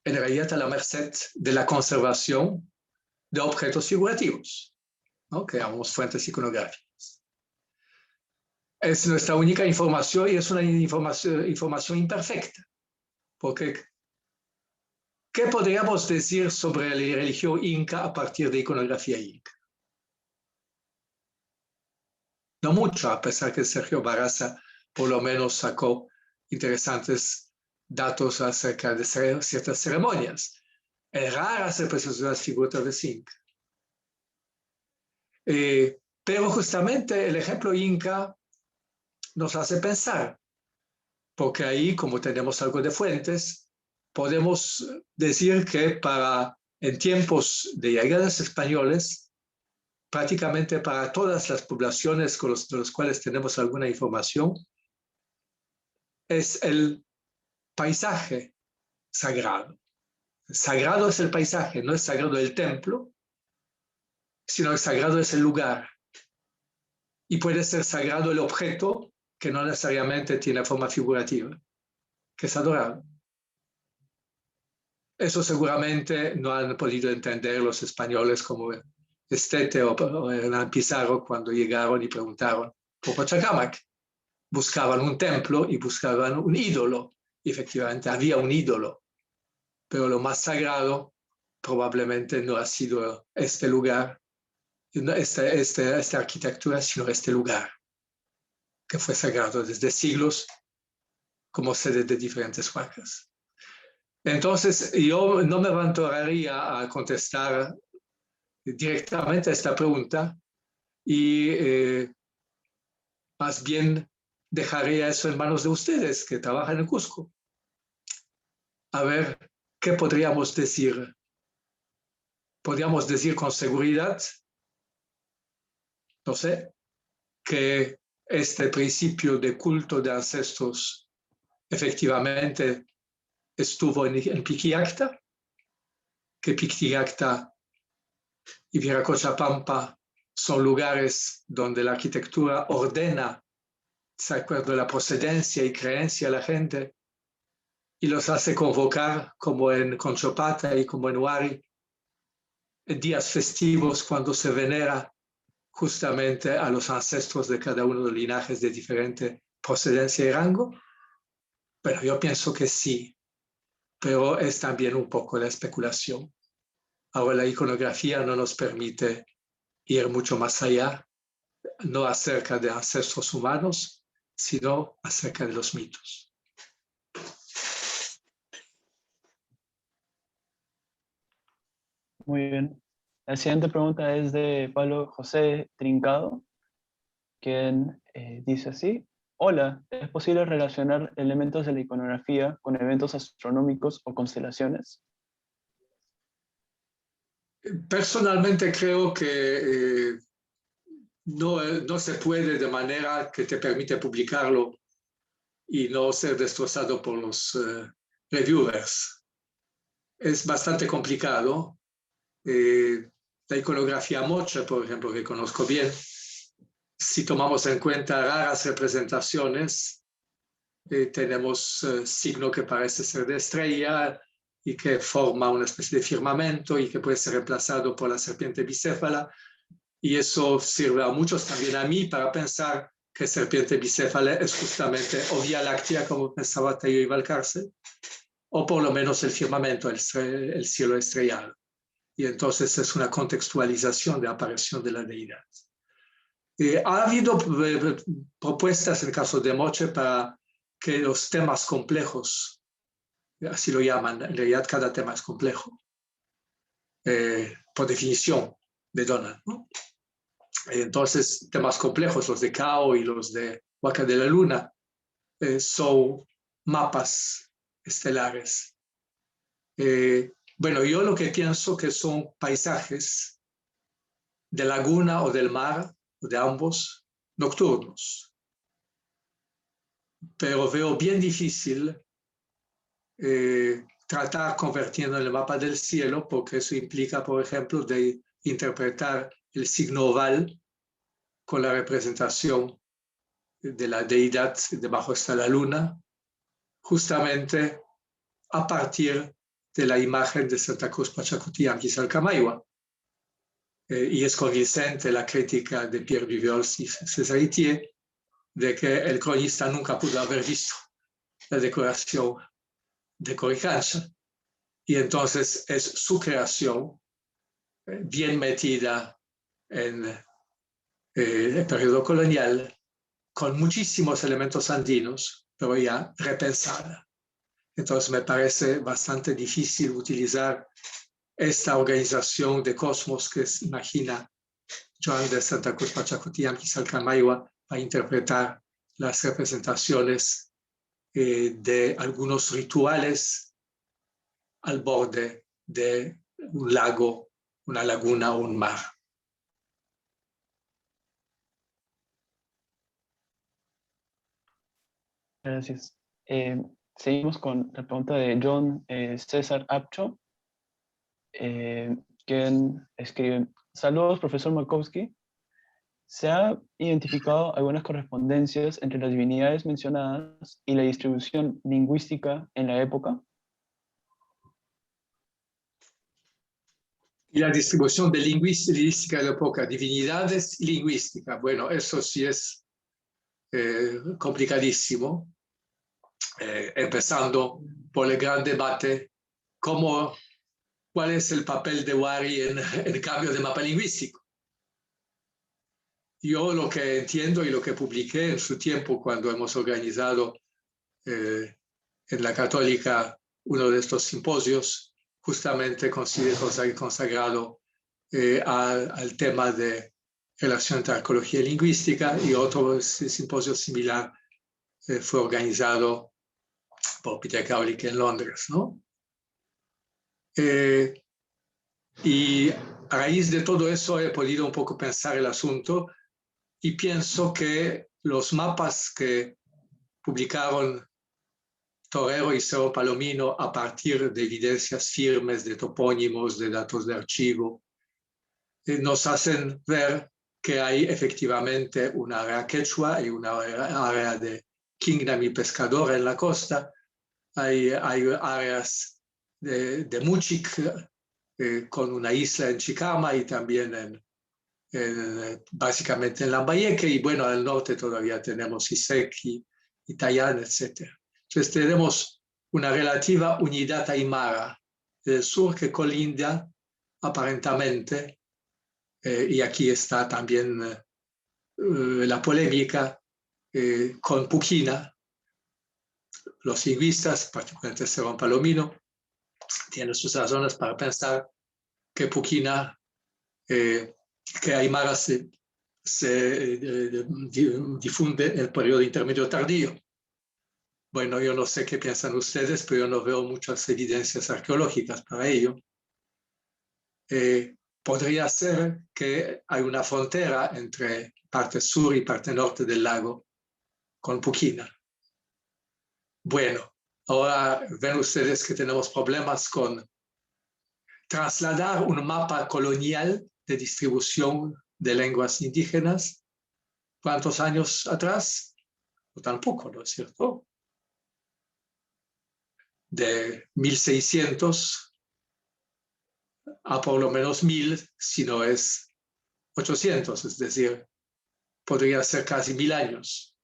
en realidad a la merced de la conservación de objetos figurativos, ¿no? Que llamamos fuentes iconográficas. Es nuestra única información y es una información imperfecta, porque ¿qué podríamos decir sobre la religión inca a partir de iconografía inca? No mucho, a pesar que Sergio Barraza por lo menos sacó interesantes datos acerca de ciertas ceremonias. Es rara se presentan las figuras de Inca. Pero justamente el ejemplo inca nos hace pensar, porque ahí, como tenemos algo de fuentes, podemos decir que en tiempos de llegadas españoles, prácticamente para todas las poblaciones de las cuales tenemos alguna información, es el paisaje sagrado. Sagrado es el paisaje, no es sagrado el templo, sino el sagrado es el lugar. Y puede ser sagrado el objeto, que no necesariamente tiene forma figurativa, que es adorado. Eso seguramente no han podido entender los españoles como Estete o Hernán Pizarro cuando llegaron y preguntaron por Pachacamac. buscaban un templo y buscaban un ídolo. Y efectivamente había un ídolo, pero lo más sagrado probablemente no ha sido este lugar, esta arquitectura, sino este lugar, que fue sagrado desde siglos como sede de diferentes huacas. Entonces, yo no me aventuraría a contestar directamente a esta pregunta y más bien dejaría eso en manos de ustedes que trabajan en Cusco. A ver, ¿qué podríamos decir? Podríamos decir con seguridad, no sé, que este principio de culto de ancestros efectivamente estuvo en Piquillacta, que Piquillacta y Viracochapampa son lugares donde la arquitectura ordena, de acuerdo a la procedencia y creencia de la gente, y los hace convocar, como en Conchopata y como en Huari, en días festivos cuando se venera justamente a los ancestros de cada uno de los linajes de diferente procedencia y rango. Bueno, yo pienso que sí, pero es también un poco la especulación. Ahora la iconografía no nos permite ir mucho más allá, no acerca de ancestros humanos, sino acerca de los mitos. Muy bien. La siguiente pregunta es de Pablo José Trincado, quien dice así: hola, ¿es posible relacionar elementos de la iconografía con eventos astronómicos o constelaciones? Personalmente creo que no se puede de manera que te permite publicarlo y no ser destrozado por los reviewers. Es bastante complicado. La iconografía moche, por ejemplo, que conozco bien, si tomamos en cuenta raras representaciones, tenemos signo que parece ser de estrella y que forma una especie de firmamento y que puede ser reemplazado por la serpiente bicéfala. Y eso sirve a muchos, también a mí, para pensar que serpiente bicéfala es justamente o Vía Láctea, como pensaba Tayo Valcárcel, o por lo menos el firmamento, el cielo estrellado. Y entonces es una contextualización de aparición de la deidad. Ha habido propuestas en el caso de Moche para que los temas complejos, así lo llaman, en realidad cada tema es complejo, por definición de Donald, ¿no? Entonces, temas complejos, los de Cao y los de Huaca de la Luna, son mapas estelares. Bueno, yo lo que pienso que son paisajes de laguna o del mar, o de ambos, nocturnos. Pero veo bien difícil tratar convirtiendo en el mapa del cielo, porque eso implica, por ejemplo, de interpretar el signo oval con la representación de la deidad, debajo está la luna, justamente a partir de la imagen de Santa Cruz Pachacuti Yanquis Alcamayua. Y es convincente la crítica de Pierre Duviols y César Itier de que el cronista nunca pudo haber visto la decoración de Coricancha, y entonces es su creación bien metida en el periodo colonial, con muchísimos elementos andinos, pero ya repensada. Entonces me parece bastante difícil utilizar esta organización de cosmos que se imagina Joan de Santa Cruz Pachacuti Yanquis Alcamayua para interpretar las representaciones de algunos rituales al borde de un lago, una laguna o un mar. Gracias. Seguimos con la pregunta de John César Apcho, quien escribe: saludos, profesor Markowski. ¿Se ha identificado algunas correspondencias entre las divinidades mencionadas y la distribución lingüística en la época? Y la distribución de lingüística de la época, divinidades y lingüística. Bueno, eso sí es complicadísimo, empezando por el gran debate, ¿cuál es el papel de Wari en el cambio de mapa lingüístico? Yo lo que entiendo y lo que publiqué en su tiempo cuando hemos organizado en la Católica uno de estos simposios, justamente consagrado al tema de relación entre arqueología y lingüística, y otro simposio similar fue organizado por Peter Cowlick en Londres, ¿no? Y a raíz de todo eso he podido un poco pensar el asunto y pienso que los mapas que publicaron Torero y Cerro Palomino a partir de evidencias firmes de topónimos, de datos de archivo, nos hacen ver que hay efectivamente una área quechua y una área de Kingdom y pescadora en la costa. Hay áreas de Muchik con una isla en Chicama y también básicamente en Lambayeque, y bueno, al norte todavía tenemos Iseki, Itayán, etc. Entonces tenemos una relativa unidad aymara del sur que colinda aparentemente, y aquí está también la polémica con Puquina. Los lingüistas, particularmente Cerón Palomino, tienen sus razones para pensar que Puquina, que aymara se difunde en el periodo intermedio tardío. Bueno, yo no sé qué piensan ustedes, pero yo no veo muchas evidencias arqueológicas para ello. Podría ser que hay una frontera entre parte sur y parte norte del lago con Puquina. Bueno, ahora ven ustedes que tenemos problemas con trasladar un mapa colonial de distribución de lenguas indígenas. ¿Cuántos años atrás? O tampoco, ¿no es cierto? De 1600 a por lo menos 1000, si no es 800, es decir, podría ser casi 1000 años.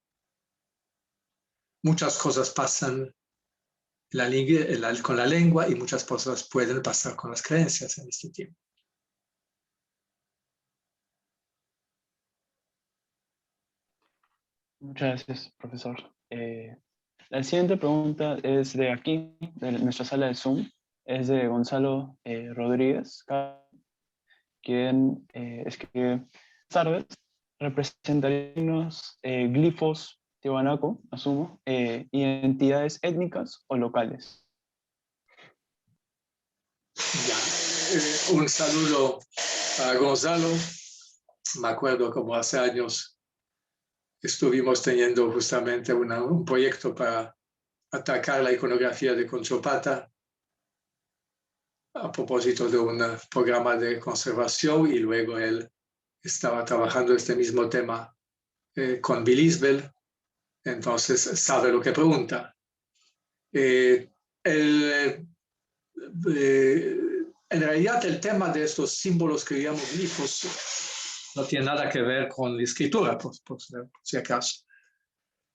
Muchas cosas pasan con la lengua y muchas cosas pueden pasar con las creencias en este tiempo. Muchas gracias, profesor. La siguiente pregunta es de aquí, de nuestra sala de Zoom. Es de Gonzalo Rodríguez, quien escribe: buenas tardes, representarían unos glifos tiwanaku, asumo, identidades étnicas o locales. Un saludo a Gonzalo. Me acuerdo como hace años estuvimos teniendo justamente un proyecto para atacar la iconografía de Conchopata a propósito de un programa de conservación, y luego él estaba trabajando este mismo tema con Bill Isbell, entonces sabe lo que pregunta. En realidad el tema de estos símbolos que llamamos glifos no tiene nada que ver con la escritura, por si acaso,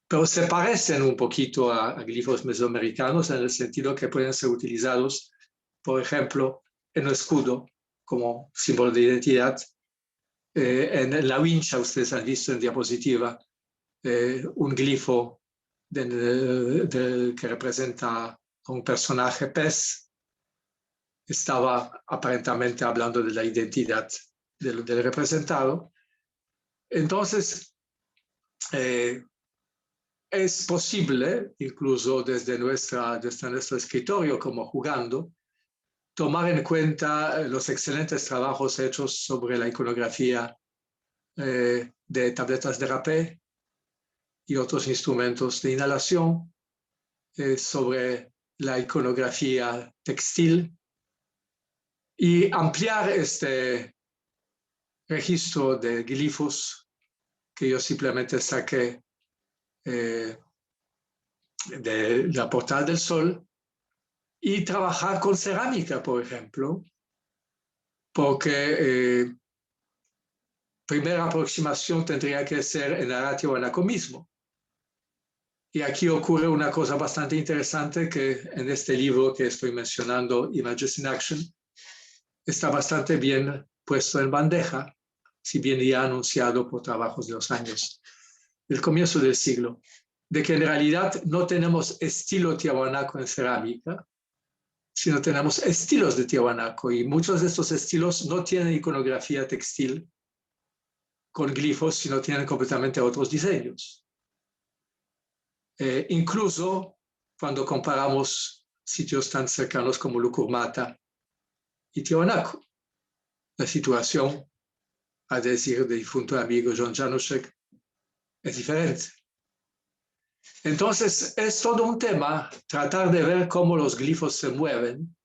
pero se parecen un poquito a glifos mesoamericanos en el sentido que pueden ser utilizados, por ejemplo, en el escudo como símbolo de identidad. En la wincha, ustedes han visto en diapositiva un glifo que representa a un personaje pez. Estaba aparentemente hablando de la identidad del representado. Entonces, es posible, incluso desde nuestro escritorio, como jugando, tomar en cuenta los excelentes trabajos hechos sobre la iconografía de tabletas de rapé y otros instrumentos de inhalación, sobre la iconografía textil, y ampliar este registro de glifos que yo simplemente saqué de la Portal del Sol, y trabajar con cerámica, por ejemplo, porque primera aproximación tendría que ser en Aratia o Anaco mismo. Y aquí ocurre una cosa bastante interesante que en este libro que estoy mencionando, Images in Action, está bastante bien puesto en bandeja, si bien ya anunciado por trabajos de los años del comienzo del siglo, de que en realidad no tenemos estilo tiahuanaco en cerámica, sino tenemos estilos de tiahuanaco, y muchos de estos estilos no tienen iconografía textil con glifos, sino tienen completamente otros diseños. Incluso cuando comparamos sitios tan cercanos como Lucurmata y Tiahuanaco, la situación, a decir del difunto amigo John Januszek, es diferente. Entonces, es todo un tema tratar de ver cómo los glifos se mueven,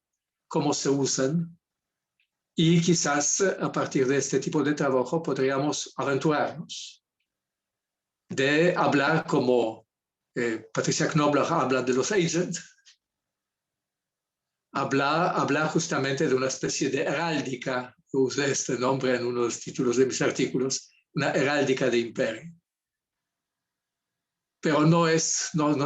cómo se usan, y quizás a partir de este tipo de trabajo podríamos aventurarnos de hablar como Patricia Knobloch habla de los agents, hablar justamente de una especie de heráldica, usé este nombre en uno de los títulos de mis artículos, una heráldica de imperio. Pero no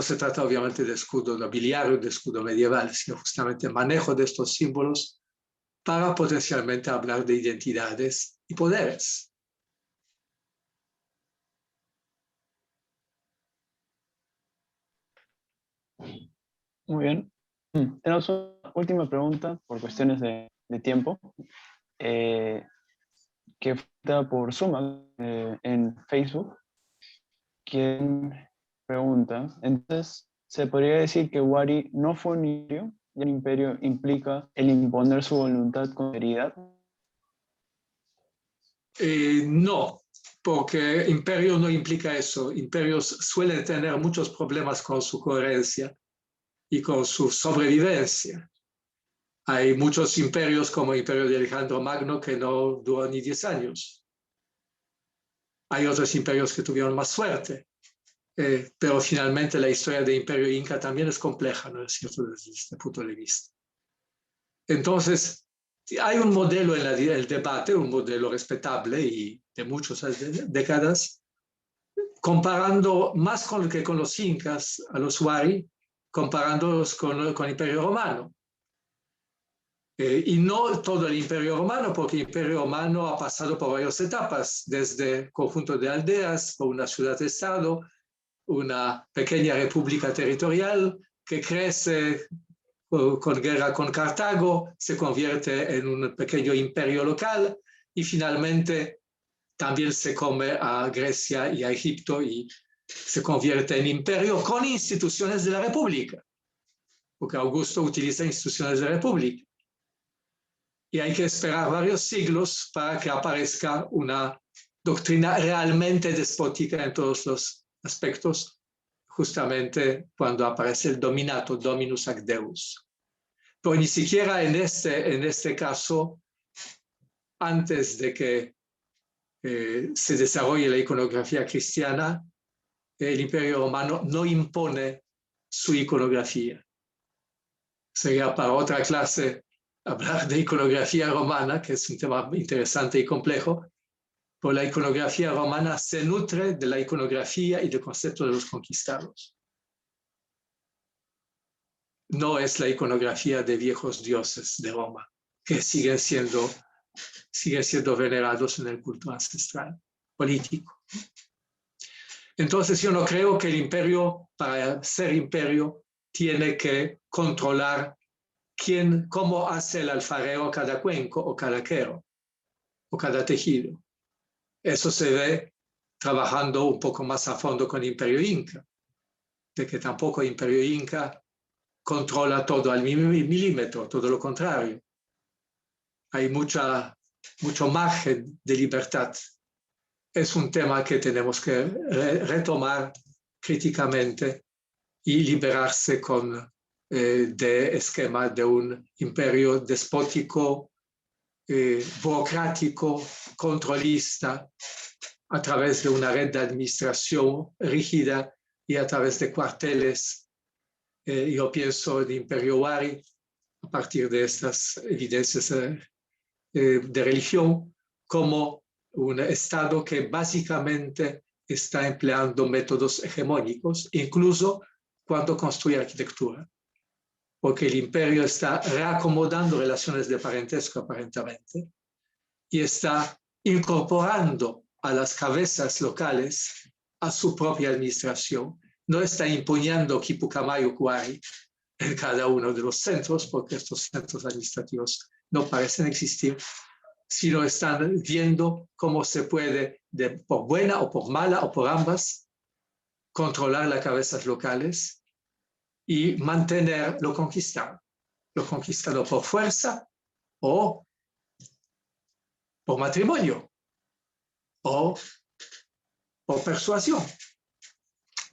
se trata obviamente de escudo nobiliario, de escudo medieval, sino justamente manejo de estos símbolos para potencialmente hablar de identidades y poderes. Muy bien. Tenemos una última pregunta por cuestiones de tiempo, que fue por Suma en Facebook, quien pregunta, entonces, ¿se podría decir que Wari no fue un imperio y el imperio implica el imponer su voluntad con seriedad? No, porque imperio no implica eso. Imperios suelen tener muchos problemas con su coherencia y con su sobrevivencia. Hay muchos imperios como el imperio de Alejandro Magno que no duró ni 10 años. Hay otros imperios que tuvieron más suerte, pero finalmente la historia del imperio inca también es compleja, ¿no es cierto?, desde este punto de vista. Entonces, hay un modelo en el debate, un modelo respetable y de muchas décadas, comparando más que con los incas, a los Wari, comparándolos con el Imperio Romano. Y no todo el Imperio Romano, porque el Imperio Romano ha pasado por varias etapas, desde conjunto de aldeas, por una ciudad-estado, una pequeña república territorial que crece con guerra con Cartago, se convierte en un pequeño imperio local y finalmente también se come a Grecia y a Egipto y se convierte en imperio con instituciones de la república, porque Augusto utiliza instituciones de la república. Y hay que esperar varios siglos para que aparezca una doctrina realmente despótica en todos los aspectos, justamente cuando aparece el dominato, dominus ac deus. Pero ni siquiera en este caso, antes de que se desarrolle la iconografía cristiana, el Imperio Romano no impone su iconografía. Sería para otra clase hablar de iconografía romana, que es un tema interesante y complejo, pero la iconografía romana se nutre de la iconografía y del concepto de los conquistados. No es la iconografía de viejos dioses de Roma, que siguen siendo venerados en el culto ancestral político. Entonces yo no creo que el imperio, para ser imperio, tiene que controlar cómo hace el alfarero cada cuenco o cada quero o cada tejido. Eso se ve trabajando un poco más a fondo con el imperio inca, de que tampoco el imperio inca controla todo al milímetro, todo lo contrario. Hay mucho margen de libertad. Es un tema que tenemos que retomar críticamente y liberarse de esquema de un imperio despótico, burocrático, controlista, a través de una red de administración rígida y a través de cuarteles. Yo pienso en el Imperio Wari a partir de estas evidencias de religión como un estado que básicamente está empleando métodos hegemónicos, incluso cuando construye arquitectura, porque el imperio está reacomodando relaciones de parentesco aparentemente y está incorporando a las cabezas locales a su propia administración. No está imponiendo Quipucamayo Cuari en cada uno de los centros, porque estos centros administrativos no parecen existir, sino están viendo cómo se puede, por buena o por mala o por ambas, controlar las cabezas locales y mantener lo conquistado por fuerza o por matrimonio o por persuasión.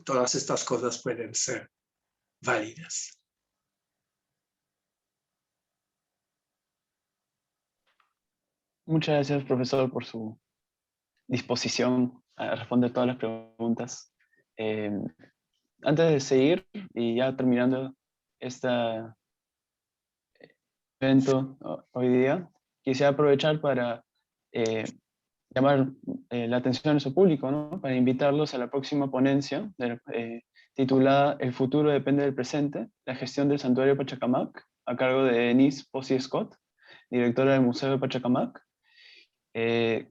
Todas estas cosas pueden ser válidas. Muchas gracias, profesor, por su disposición a responder todas las preguntas. Antes de seguir y ya terminando este evento hoy día, quisiera aprovechar para llamar la atención de su público, ¿no? Para invitarlos a la próxima ponencia titulada El futuro depende del presente, la gestión del santuario Pachacamac, a cargo de Denise Posey Scott, directora del Museo de Pachacamac.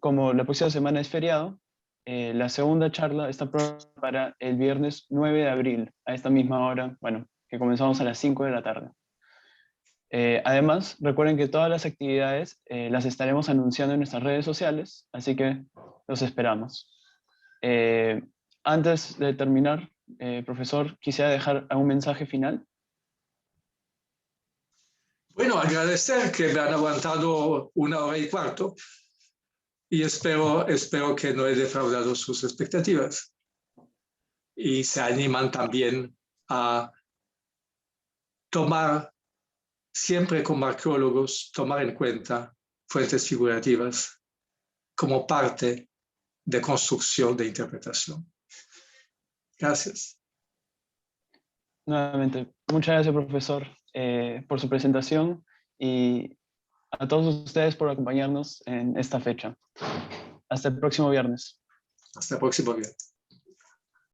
Como la próxima semana es feriado, la segunda charla está para el viernes 9 de abril, a esta misma hora, bueno, que comenzamos a las 5 de la tarde. Además, recuerden que todas las actividades las estaremos anunciando en nuestras redes sociales, así que los esperamos. Antes de terminar, profesor, quisiera dejar un mensaje final. Bueno, agradecer que me han aguantado 1 hora y cuarto y espero que no he defraudado sus expectativas y se animan también a tomar, siempre como arqueólogos, tomar en cuenta fuentes figurativas como parte de construcción de interpretación. Gracias. Nuevamente, muchas gracias, profesor, por su presentación y a todos ustedes por acompañarnos en esta fecha. Hasta el próximo viernes. Hasta el próximo viernes.